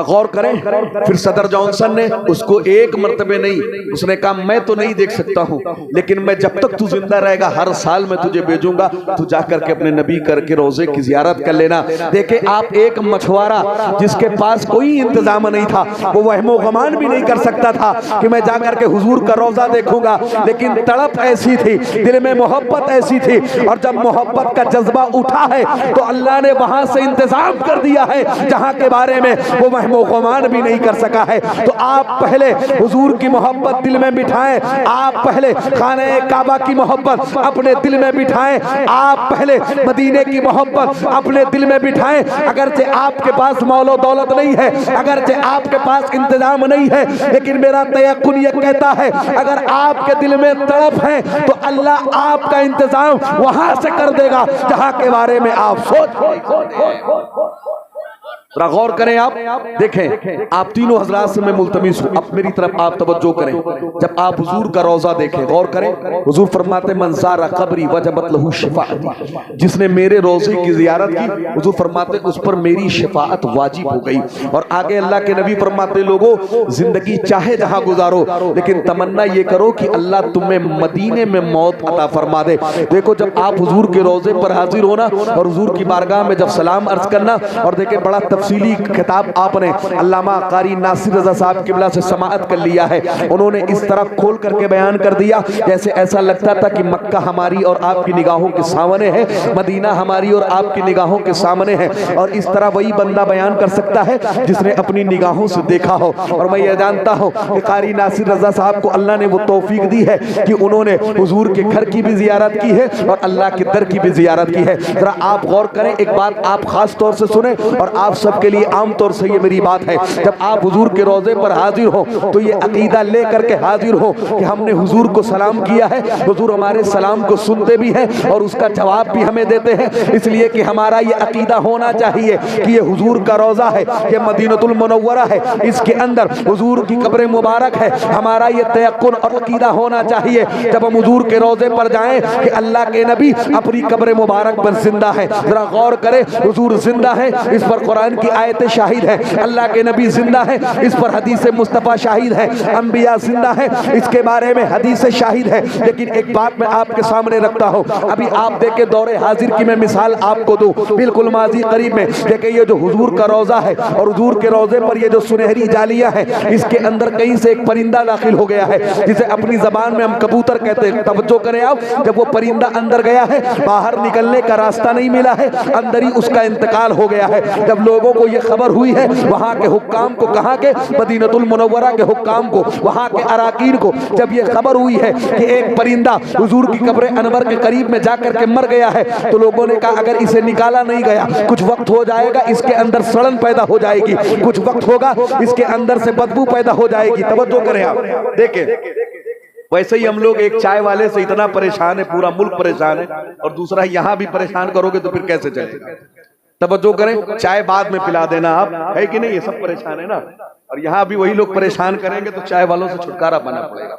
Speaker 1: غور کریں پھر صدر جانسن نے اس کو ایک مرتبہ نہیں, اس نے کہا میں تو نہیں دیکھ سکتا ہوں لیکن میں جب تک تو زندہ رہے گا ہر سال میں تجھے بھیجوں گا, تو جا کر کے اپنے نبی کر کے روزے کی زیارت کر لینا. دیکھیں آپ ایک مچھوارا جس کے پاس کوئی انتظام نہیں تھا, وہ وہم و گمان بھی نہیں کر سکتا تھا کہ میں جا کر کے حضور کا روزہ دیکھوں گا, لیکن تڑپ ایسی تھی, دل میں محبت ایسی تھی, اور جب محبت کا جذبہ اٹھا ہے تو اللہ نے وہاں سے انتظام کر دیا ہے جہاں کے بارے میں وہ وہم و گمان بھی نہیں کر سکا ہے. تو آپ پہلے حضور کی محبت دل میں بٹھائیں, آپ پہلے خانہ کعبہ کی محبت اپنے دل میں بٹھائیں, آپ پہلے مدینے کی محبت اپنے دل میں بٹھائیں. اگرچہ آپ کے پاس مال و دولت نہیں ہے, اگرچہ آپ کے پاس انتظام نہیں ہے, لیکن میرا تیقن یہ کہتا ہے اگر آپ کے دل میں تڑپ ہے تو اللہ آپ کا انتظام وہاں سے کر دے گا جہاں کے بارے میں آپ سوچ. غور کریں آپ دیکھیں, آپ تینوں حضرات سے میں ملتمس ہوں اب میری طرف آپ توجہ کریں. جب آپ حضور کا روضہ دیکھیں غور کریں, حضور فرماتے من زار قبری وجبت لہ شفاعتی, جس نے میرے روضے کی زیارت کی حضور فرماتے اس پر میری شفاعت واجب ہو گئی. اور آگے اللہ کے نبی فرماتے لوگوں زندگی چاہے جہاں گزارو لیکن تمنا یہ کرو کہ اللہ تمہیں مدینے میں موت عطا فرما دے. دیکھو جب آپ حضور کے روضے پر حاضر ہونا اور حضور کی بارگاہ میں جب سلام عرض کرنا, اور دیکھیں بڑا تفصیلی خطاب آپ نے علامہ قاری ناصر رضا صاحب قبلہ سے سماعت کر لیا ہے. انہوں نے اس طرح کھول کر کے بیان کر دیا جیسے ایسا لگتا تھا کہ مکہ ہماری اور آپ کی نگاہوں کے سامنے ہے, مدینہ ہماری اور آپ کی نگاہوں کے سامنے ہے. اور اس طرح وہی بندہ بیان کر سکتا ہے جس نے اپنی نگاہوں سے دیکھا ہو. اور میں یہ جانتا ہوں کہ قاری ناصر رضا صاحب کو اللہ نے وہ توفیق دی ہے کہ انہوں نے حضور کے گھر کی بھی زیارت کی ہے اور اللہ کے در کی بھی زیارت کی ہے. ذرا آپ غور کریں, ایک بات آپ خاص طور سے سنیں اور آپ سب کے لیے عام طور سے یہ میری بات ہے, جب آپ حضور کے روضے پر حاضر ہو تو یہ عقیدہ لے کر کے حاضر ہو کہ ہم نے حضور کو سلام کیا ہے, حضور ہمارے سلام کو سنتے بھی ہیں اور اس کا جواب بھی ہمیں دیتے ہیں. اس لیے کہ ہمارا یہ عقیدہ ہونا چاہیے کہ یہ حضور کا روضہ ہے, یہ مدینۃ المنورہ ہے, اس کے اندر حضور کی قبر مبارک ہے. ہمارا یہ تیقن اور عقیدہ ہونا چاہیے جب ہم حضور کے روضے پر جائیں کہ اللہ کے نبی اپنی قبر مبارک پر زندہ ہے. ذرا غور کریں, حضور زندہ ہے اس پر قرآن کی آیت شاہد ہے, اللہ کے نبی زندہ ہے اس پر حدیث مصطفیٰ شاہد ہے, انبیاء زندہ ہے اس کے بارے میں حدیث شاہد ہے. لیکن ایک بات میں آپ کے سامنے رکھتا ہوں, ابھی آپ دیکھیں دور حاضر کی میں مثال آپ کو دوں بالکل ماضی قریب میں. دیکھیں یہ جو حضور کا روضہ ہے اور حضور کے روضے پر یہ جو سنہری جالیاں ہیں اس کے اندر کہیں سے ایک پرندہ داخل ہو گیا ہے جسے اپنی زبان میں ہم کبوتر کہتے ہیں. توجہ کریں آپ, جب وہ پرندہ اندر گیا ہے باہر نکلنے کا راستہ نہیں ملا ہے, اندر ہی اس کا انتقال ہو گیا ہے. جب لوگوں کو یہ خبر ہوئی ہے وہاں کے حکام کو, کہاں کے مدینۃ المنورہ کے حکام کو, وہاں کے اراکین کو, جب یہ خبر ہوئی ہے کہ ایک پرندہ حضور کی قبر انور کے قریب میں جا کر کے مر گیا ہے تو لوگوں نے کہا اگر اسے نکالا نہیں گیا کچھ وقت ہو جائے گا, اس کے اندر سڑن پیدا ہو جائے گی, کچھ وقت ہوگا اس کے اندر سے بدبو پیدا ہو جائے گی. توجہ کریں آپ دیکھیں, ویسے ہی ہم لوگ ایک چائے والے سے اتنا پریشان ہے, پورا ملک پریشان ہے, اور دوسرا یہاں بھی پریشان کرو گے تو پھر کیسے چلے گا. توجہ کریں, چائے بعد میں پلا دینا آپ, ہے کہ نہیں, یہ سب پریشان ہے نا, اور یہاں بھی وہی لوگ پریشان کریں گے تو چائے والوں سے چھٹکارا پانا پڑے گا.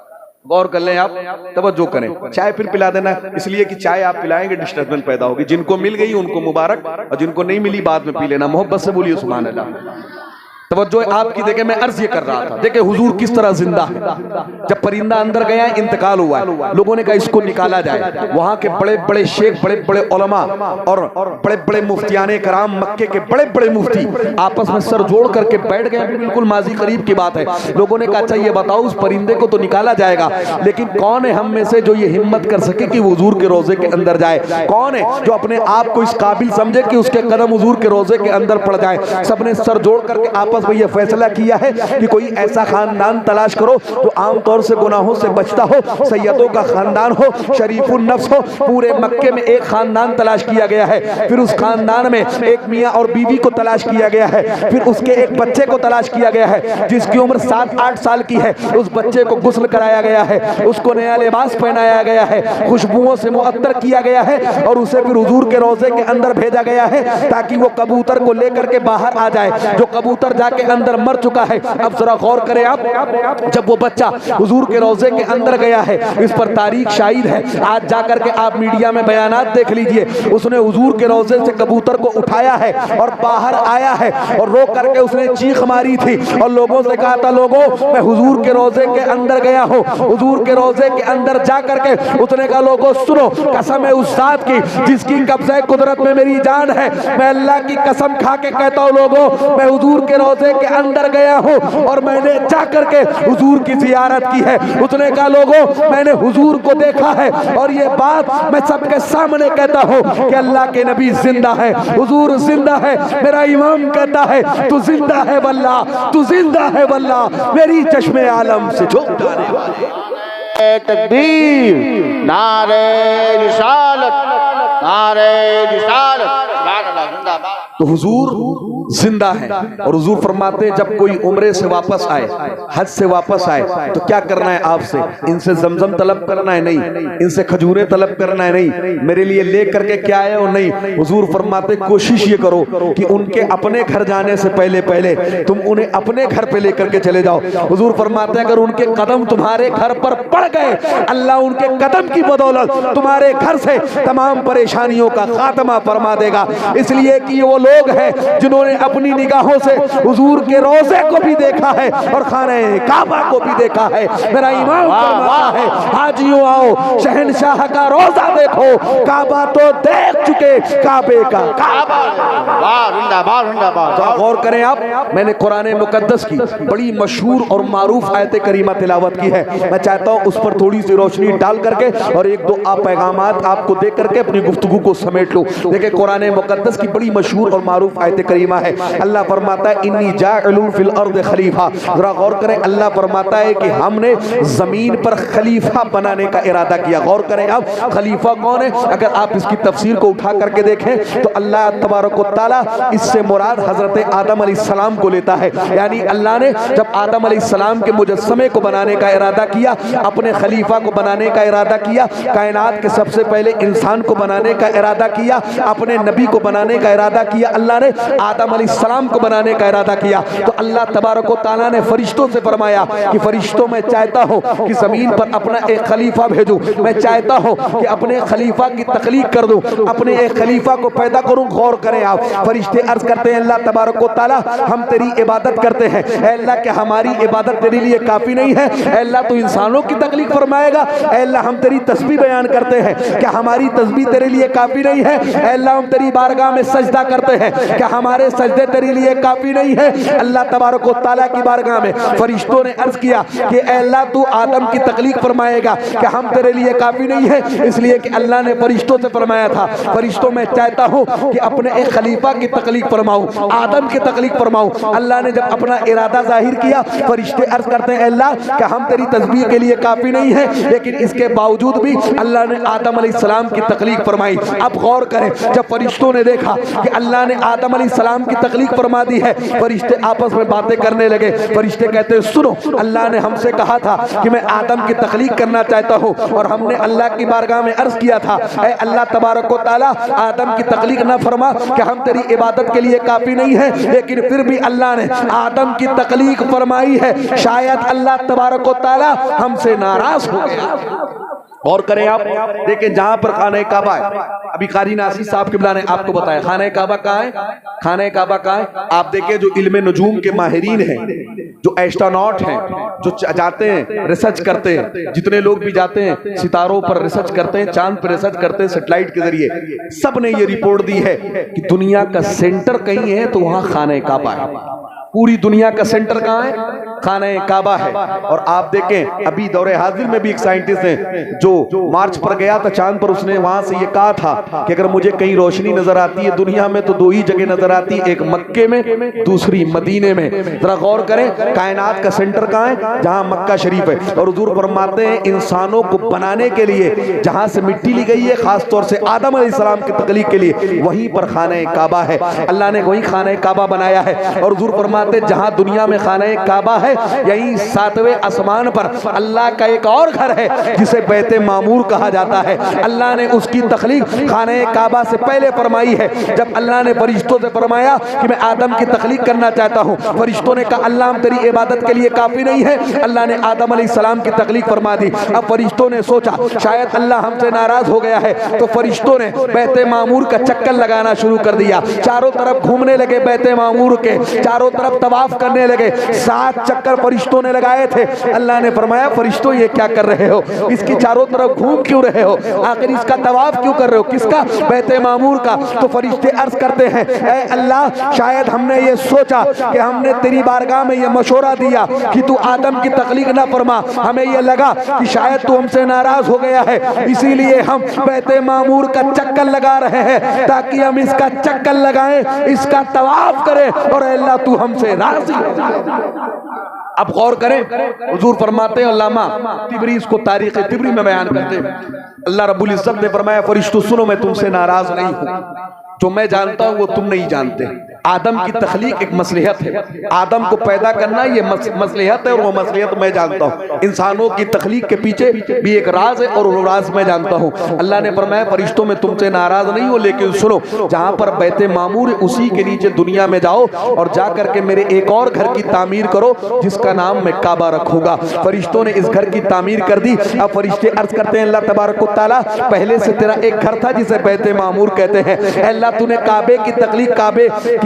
Speaker 1: غور کر لیں آپ, توجہ کریں, چائے پھر پلا دینا, اس لیے کہ چائے آپ پلائیں گے ڈسٹربنس پیدا ہوگی. جن کو مل گئی ان کو مبارک, اور جن کو نہیں ملی بعد میں پی لینا. محبت سے بولیے سبحان اللہ. توجہ آپ کی دیکھیں، میں عرض یہ کر رہا تھا، دیکھیں حضور کس طرح زندہ ہے۔ جب پرندہ اندر گیا ہے، انتقال ہوا ہے، لوگوں نے کہا اس کو نکالا جائے۔ وہاں کے بڑے بڑے شیخ، بڑے بڑے علماء اور بڑے بڑے مفتیان کرام، مکے کے بڑے بڑے مفتی آپس میں سر جوڑ کر کے بیٹھ گئے، بالکل ماضی قریب کی بات ہے۔ لوگوں نے کہا اچھا یہ بتاؤ، اس پرندے کو تو نکالا جائے گا، لیکن کون ہے ہم میں سے جو یہ ہمت کر سکے کہ حضور کے روضے کے اندر جائے؟ کون ہے جو اپنے آپ کو اس قابل سمجھے کہ اس کے قدم حضور کے روضے کے اندر پڑ جائیں؟ سب نے سر جوڑ کر کے آپس میں یہ فیصلہ کیا ہے کہ کوئی ایسا خاندان تلاش کرو جو عام طور سے گناہوں سے بچتا ہو، سیدوں کا خاندان ہو، شریف النفس ہو۔ پورے مکے میں ایک خاندان تلاش کیا گیا ہے، پھر اس خاندان میں ایک میاں اور بیوی کو تلاش کیا گیا ہے، پھر اس کے ایک بچے کو تلاش کیا گیا ہے جس کی عمر 7-8 سال کی ہے۔ اس بچے کو غسل کرایا گیا ہے، اس کو نیا لباس پہنایا گیا ہے، خوشبوؤں سے معطر کیا گیا ہے، اور اسے پھر حضور کے روضے کے اندر بھیجا گیا ہے تاکہ وہ کبوتر کو لے کر کے باہر آ جائے۔ جو کبوتر جا کے اندر مر چکا ہے، اب ذرا غور کریں آپ، جب وہ بچہ حضور کے روضے کے اندر گیا ہے، اس پر تاریخ شاہد ہے، آج جا کر کے آپ میڈیا میں بیانات دیکھ لیجئے، اس نے حضور کے روضے سے کبوتر کو اٹھایا ہے اور باہر آیا ہے، اور رو کر کے اس نے چیخ ماری تھی اور لوگوں سے کہا تھا لوگوں میں حضور کے روضے کے اندر گیا ہوں، حضور کے روضے کے اندر جا کر کے اس نے کہا لوگوں سنو، قسم ہے اس ذات کی جس کی قبضہ قدرت میں میری جان ہے، میں اللہ کی قسم کھا کے کہتا ہوں لوگوں میں حضور کے روضے کے اندر گیا ہوں اور میں نے جا کر کے حضور کی زیارت کی ہے۔ اس نے کہا لوگوں میں نے حضور کو دیکھا ہے، اور یہ بات میں سب کے سامنے کہتا ہوں کہ اللہ کے نبی زندہ ہے، حضور زندہ ہے، میرا امام کہتا ہے تو زندہ ہے واللہ، تو زندہ ہے واللہ، میری چشم عالم سے جھک جانے والے۔
Speaker 2: تکبیر، نعرہ رسالت، نعرہ رسالت، سبحان اللہ، زندہ باد۔
Speaker 1: تو حضور زندہ ہے، اور حضور فرماتے ہیں جب کوئی عمرے سے واپس آئے، حج سے واپس آئے تو کیا کرنا ہے آپ سے؟ ان سے زمزم طلب کرنا ہے نہیں، ان سے کھجوریں طلب کرنا ہے نہیں، میرے لیے لے کر کے کیا ہے وہ نہیں۔ حضور فرماتے کوشش یہ کرو کہ ان کے اپنے گھر جانے سے پہلے پہلے تم انہیں اپنے گھر پہ لے کر کے چلے جاؤ۔ حضور فرماتے ہیں اگر ان کے قدم تمہارے گھر پر پڑ گئے، اللہ ان کے قدم کی بدولت تمہارے گھر سے تمام پریشانیوں کا خاتمہ فرما دے گا، اس لیے کہ یہ وہ لوگ ہیں جنہوں نے اپنی نگاہوں سے حضور کے روضے کو بھی دیکھا ہے اور خانہ کعبہ کو بھی دیکھا ہے۔ میرا امام فرماتا ہے حاجیوں آؤ شہنشاہ کا روضہ دیکھو، کعبہ تو دیکھ چکے، کعبے کا کعبہ۔ غور کریں آپ، میں نے قرآن مقدس کی بڑی مشہور اور معروف آیت کریمہ تلاوت کی ہے، میں چاہتا ہوں اس پر تھوڑی سی روشنی ڈال کر کے اور ایک دو پیغامات آپ کو دے کر کے اپنی گفتگو کو سمیٹ لوں۔ دیکھیں قرآن مقدس کی بڑی مشہور اور معروف آیت کریمہ ہے، اللہ فرماتا ہے انی جاعل فی الارض خلیفہ۔ ذرا غور کریں، اللہ فرماتا ہے کہ ہم نے زمین پر خلیفہ بنانے کا ارادہ کیا۔ غور کریں اب خلیفہ کون ہے؟ اگر آپ اس کی تفسیر کو اٹھا کر کے دیکھیں تو اللہ تبارک و تعالیٰ اس سے مراد حضرت آدم علیہ السلام کو لیتا ہے، یعنی اللہ نے جب آدم علیہ السلام کے مجسمے کو بنانے کا ارادہ کیا، اپنے خلیفہ کو بنانے کا ارادہ کیا، کائنات کے سب سے پہلے انسان کو بنانے کا ارادہ کیا، اپنے نبی کو بنانے کا ارادہ کیا، اللہ نے آدم علیہ السلام کو بنانے کا ارادہ کیا، تو اللہ تبارک و تعالیٰ نے فرشتوں سے فرمایا کہ فرشتوں میں چاہتا ہوں کہ زمین پر اپنا ایک خلیفہ بھیجوں، میں چاہتا ہوں کہ اپنے خلیفہ کی تخلیق کر دوں، اپنے ایک خلیفہ کو پیدا کروں۔ غور کریں آپ، فرشتے عرض کرتے ہیں اللہ تبارک و تعالیٰ ہم تیری عبادت کرتے ہیں، اے اللہ کہ ہماری عبادت تیرے لیے کافی نہیں ہے، اے اللہ تو انسانوں کی تخلیق فرمائے گا، اے اللہ ہم تیری تسبیح بیان کرتے ہیں کہ ہماری تسبیح تیرے لیے کافی نہیں ہے، اے اللہ ہم تیری بارگاہ میں سجدہ کرتے ہیں کہ ہمارے سجدے تیرے لیے کافی نہیں ہے۔ اللہ تبارک و تعالیٰ کی بارگاہ میں فرشتوں نے عرض کیا کہ اے اللہ تو آدم کی تخلیق فرمائے گا کہ ہم تیرے لیے کافی نہیں ہے، اس لیے کہ اللہ نے فرشتوں سے فرمایا تھا فرشتوں میں چاہتا ہوں کہ اپنے ایک خلیفہ کی تخلیق فرماؤں، آدم کی تخلیق فرماؤں۔ اللہ نے جب اپنا ارادہ ظاہر کیا، فرشتے عرض کرتے ہیں اللہ کہ ہم تیری تسبیح کے لیے کافی نہیں ہے، لیکن اس کے باوجود بھی اللہ نے آدم علیہ السلام کی تخلیق فرمائی۔ اب غور کریں، جب فرشتوں نے دیکھا کہ اللہ نے آدم علیہ السلام کی تخلیق فرما دی ہے، فرشتے آپس میں باتیں کرنے لگے۔ فرشتے کہتے ہیں سنو، اللہ نے ہم سے کہا تھا کہ میں آدم کی تخلیق کرنا چاہتا ہوں، اور ہم نے اللہ کی بارگاہ میں عرض کیا تھا اے اللہ تبارک و تعالیٰ آدم کی تخلیق نہ فرما کہ ہم تیری عبادت کے لیے کافی نہیں ہے، لیکن پھر بھی اللہ نے آدم کی تخلیق فرمائی ہے، شاید اللہ تبارک و تعالیٰ ہم سے ناراض ہو گیا۔ غور کریں آپ، دیکھیں جہاں پر خانہ کعبہ ہے، ابھی قاری ناصری صاحب قبلہ نے آپ کو بتایا خانہ کعبہ کہاں ہے، خانہ کعبہ کہاں ہے؟ آپ دیکھیں جو علم نجوم کے ماہرین ہیں، جو ایسٹروناٹ ہیں، جو جاتے ہیں ریسرچ کرتے ہیں، جتنے لوگ بھی جاتے ہیں ستاروں پر ریسرچ کرتے ہیں، چاند پر ریسرچ کرتے ہیں سیٹلائٹ کے ذریعے، سب نے یہ رپورٹ دی ہے کہ دنیا کا سینٹر کہیں ہے تو وہاں خانہ کعبہ ہے۔ پوری دنیا کا سینٹر کہاں ہے؟ خانہ کعبہ ہے۔ اور آپ دیکھیں ابھی دور حاضر میں بھی ایک سائنٹسٹ ہیں جو مارچ پر گیا تھا چاند پر، اس نے وہاں سے یہ کہا تھا کہ اگر مجھے کہیں روشنی نظر آتی ہے دنیا میں تو دو ہی جگہ نظر آتی ہے، ایک مکے میں، دوسری مدینے میں۔ ذرا غور کریں کائنات کا سینٹر کہاں ہے؟ جہاں مکہ شریف ہے۔ اور حضور فرماتے ہیں انسانوں کو بنانے کے لیے جہاں سے مٹی لی گئی ہے، خاص طور سے آدم علیہ السلام کی تخلیق کے لیے، وہیں پر خانہ کعبہ ہے۔ اللہ نے وہیں خانہ کعبہ بنایا ہے۔ اور حضور فرماتے جہاں دنیا میں خانہ کعبہ ہے، یہیں 7ویں آسمان پر اللہ کا ایک اور گھر ہے جسے بیت معمور کہا جاتا ہے۔ اللہ نے اس کی تخلیق خانہ کعبہ سے پہلے فرمائی ہے۔ جب اللہ نے فرشتوں سے فرمایا کہ میں آدم کی تخلیق کرنا چاہتا ہوں، فرشتوں نے کہا اللہ ہم تیری عبادت کے لیے کافی نہیں ہے، اللہ نے آدم علیہ السلام کی تخلیق فرما دی۔ اب فرشتوں نے سوچا شاید اللہ ہم سے ناراض ہو گیا ہے، تو فرشتوں نے بیت معمور کا چکر لگانا شروع کر دیا، چاروں طرف گھومنے لگے بیت معمور کے، چاروں طرف طواف کرنے لگے۔ 7 چکر فرشتوں نے لگائے تھے۔ اللہ نے فرمایا فرشتوں یہ کیا کر رہے ہو؟ اس کی چاروں طرف گھوم کیوں رہے ہو؟ آخر اس کا طواف کیوں کر رہے ہو؟ کس کا؟ بیت معمور کا۔ تو فرشتے عرض کرتے ہیں اے اللہ شاید ہم نے یہ سوچا کہ ہم نے تیری بارگاہ میں یہ مشورہ دیا کہ تو آدم کی تخلیق نہ فرما، ہمیں یہ لگا کہ شاید تو ہم سے ناراض ہو گیا ہے، اسی لیے ہم بیت معمور کا چکر لگا رہے ہیں تاکہ ہم اس کا چکر لگائیں، اس کا طواف کریں، اور اے اللہ تو ہم سے راضی ہو۔ اب غور کریں حضور فرماتے ہیں، علامہ طبری اس کو تاریخ طبری میں بیان کرتے ہیں، اللہ رب العزت نے فرمایا فرشتوں سنو میں تم سے ناراض نہیں ہوں، جو میں جانتا ہوں وہ تم نہیں جانتے۔ آدم کی تخلیق ایک مصلحت ہے، آدم کو پیدا کرنا یہ مصلحت ہے، اور وہ مصلحت میں جانتا ہوں۔ انسانوں کی تخلیق کے پیچھے بھی ایک راز ہے، اور وہ راز میں جانتا ہوں۔ اللہ نے فرمایا فرشتوں میں تم سے ناراض نہیں ہو، لیکن سنو جہاں پر بیت معمور ہے اسی کے نیچے دنیا میں جاؤ اور جا کر کے میرے ایک اور گھر کی تعمیر کرو جس کا نام میں کعبہ رکھوں گا۔ فرشتوں نے اس گھر کی تعمیر کر دی۔ اب فرشتے عرض کرتے ہیں اللہ تبارک و تعالیٰ پہلے سے تیرا ایک گھر تھا جسے بیت معمور کہتے ہیں، اے اللہ تو نے کعبے کی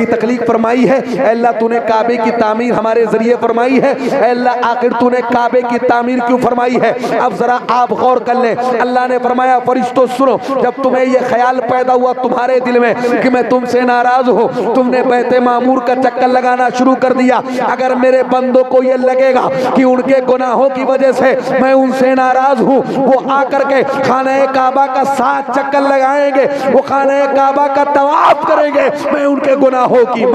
Speaker 1: تخلیق فرمائی ہے، اے اللہ تو نے کعبے کی تعمیر ہمارے ذریعے فرمائی ہے، اے اللہ آخر تو نے کعبے کی تعمیر کیوں فرمائی ہے؟ اب ذرا آپ غور کر لیں، اللہ نے فرمایا فرشتوں سنو جب تمہیں یہ خیال پیدا ہوا تمہارے دل میں کہ میں تم سے ناراض ہوں، تم نے بیت معمور کا چکر لگانا شروع کر دیا۔ اگر میرے بندوں کو یہ لگے گا کہ ان کے گناہوں کی وجہ سے میں ان سے ناراض ہوں، وہ آ کر کے خانہ کعبہ کا 7 چکر لگائیں گے، وہ خانہ کعبہ کا طواف کریں گے، میں ان کے گناہوں کی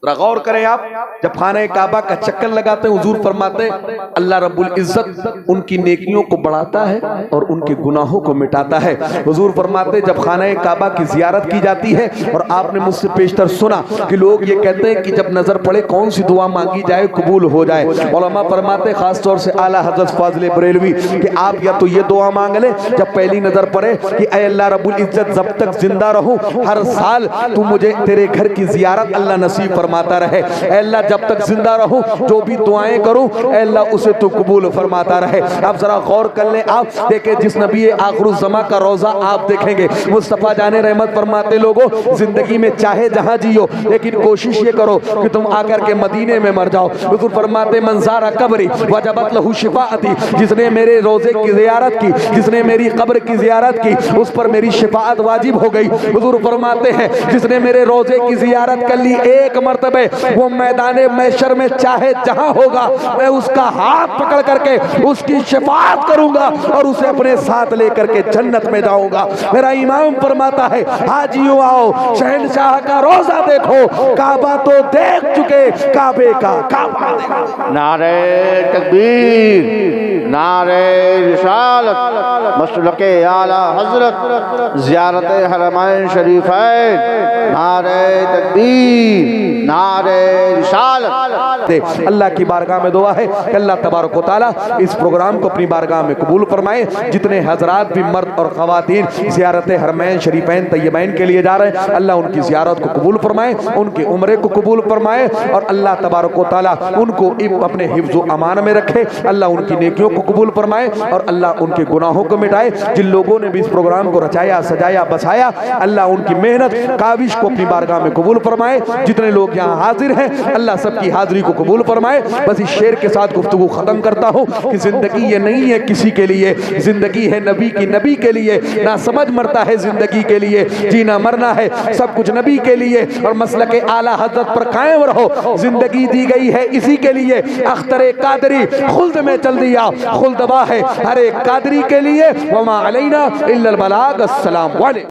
Speaker 1: غور کریں آپ جب خانہ کعبہ کا چکر لگاتے ہیں حضور فرماتے ہیں اللہ رب العزت ان کی نیکیوں کو بڑھاتا ہے اور ان کے گناہوں کو مٹاتا ہے۔ حضور فرماتے ہیں جب خانہ کعبہ کی زیارت کی جاتی ہے، اور آپ نے مجھ سے پیشتر سنا کہ لوگ یہ کہتے ہیں کہ جب نظر پڑے کون سی دعا مانگی جائے قبول ہو جائے، علماء فرماتے ہیں خاص طور سے اعلیٰ حضرت فاضل بریلوی کہ آپ یا تو یہ دعا مانگ لیں جب پہلی نظر پڑے کہ اے اللہ رب العزت جب تک زندہ رہوں ہر سال تو مجھے تیرے گھر کی زیارت اللہ نصیب فرماتا رہے، اے اللہ جب تک زندہ رہوں جو بھی دعائیں کروں اے اللہ اسے تو قبول فرماتا رہے۔ اب ذرا غور کر لیں، آپ دیکھیں جس نبی آخر الزمان کا روزہ آپ دیکھیں گے مصطفیٰ جان رحمت فرماتے لوگوں زندگی میں چاہے جہاں جیو لیکن کوشش یہ کرو کہ تم آ کر کے مدینے میں مر جاؤ۔ حضور فرماتے من زار قبری وجبت لہ شفاعتی، جس نے میرے روزے کی زیارت کی، جس نے میری قبر کی زیارت کی اس پر میری شفاعت واجب ہو گئی۔ حضور فرماتے ہیں جس نے میرے روزے کی زیارت کر لی ایک مرتبہ وہ میدان محشر میں چاہے جہاں ہوگا میں اس کا ہاتھ پکڑ کر کے اس کی شفاعت کروں گا اور اسے اپنے ساتھ لے کر کے جنت میں جاؤں گا۔ میرا امام فرماتا ہے حاجیوں آؤ شہنشاہ کا روزہ دیکھو، کعبہ تو دیکھ چکے کعبے کا کعبہ دیکھو۔
Speaker 2: نعرہ تکبیر، نعرہ رسالت، مسلک اعلیٰ حضرت زیارت حرمین شریفین، نعرہ تکبیر، نعرہ رسالت۔
Speaker 1: اللہ کی بارگاہ میں دعا ہے کہ اللہ تبارک و تعالیٰ اس پروگرام کو اپنی بارگاہ میں قبول فرمائے۔ جتنے حضرات بھی مرد اور خواتین زیارت حرمین شریفین طیبین کے لیے جا رہے ہیں، اللہ ان کی زیارت کو قبول فرمائے، ان کے عمرے کو قبول فرمائے، اور اللہ تبارک و تعالیٰ ان کو اپنے حفظ و امان میں رکھے، اللہ ان کی نیکیوں کو قبول فرمائے، اور اللہ ان کے گناہوں کو مٹائے۔ جن لوگوں نے بھی اس پروگرام کو رچایا، سجایا، بسایا، اللہ ان کی محنت کاوش کو اپنی بارگاہ میں قبول فرمائے۔ جتنے لوگ یہاں حاضر ہیں، اللہ سب کی حاضری کو قبول فرمائے۔ بس اس شعر کے ساتھ گفتگو ختم کرتا ہوں کہ زندگی یہ نہیں ہے کسی کے لیے، زندگی ہے نبی کی، نبی کے لیے۔ نہ سمجھ مرتا ہے زندگی کے لیے، جینا مرنا ہے سب کچھ نبی کے لیے، اور مسلک اعلیٰ حضرت پر قائم رہو۔ زندگی دی گئی ہے اسی کے لیے۔ اختر قادری خلد میں چل دیا، خلد با ہے ہر ایک قادری کے لیے۔ وما علینا الا البلاغ۔ السلام علیکم۔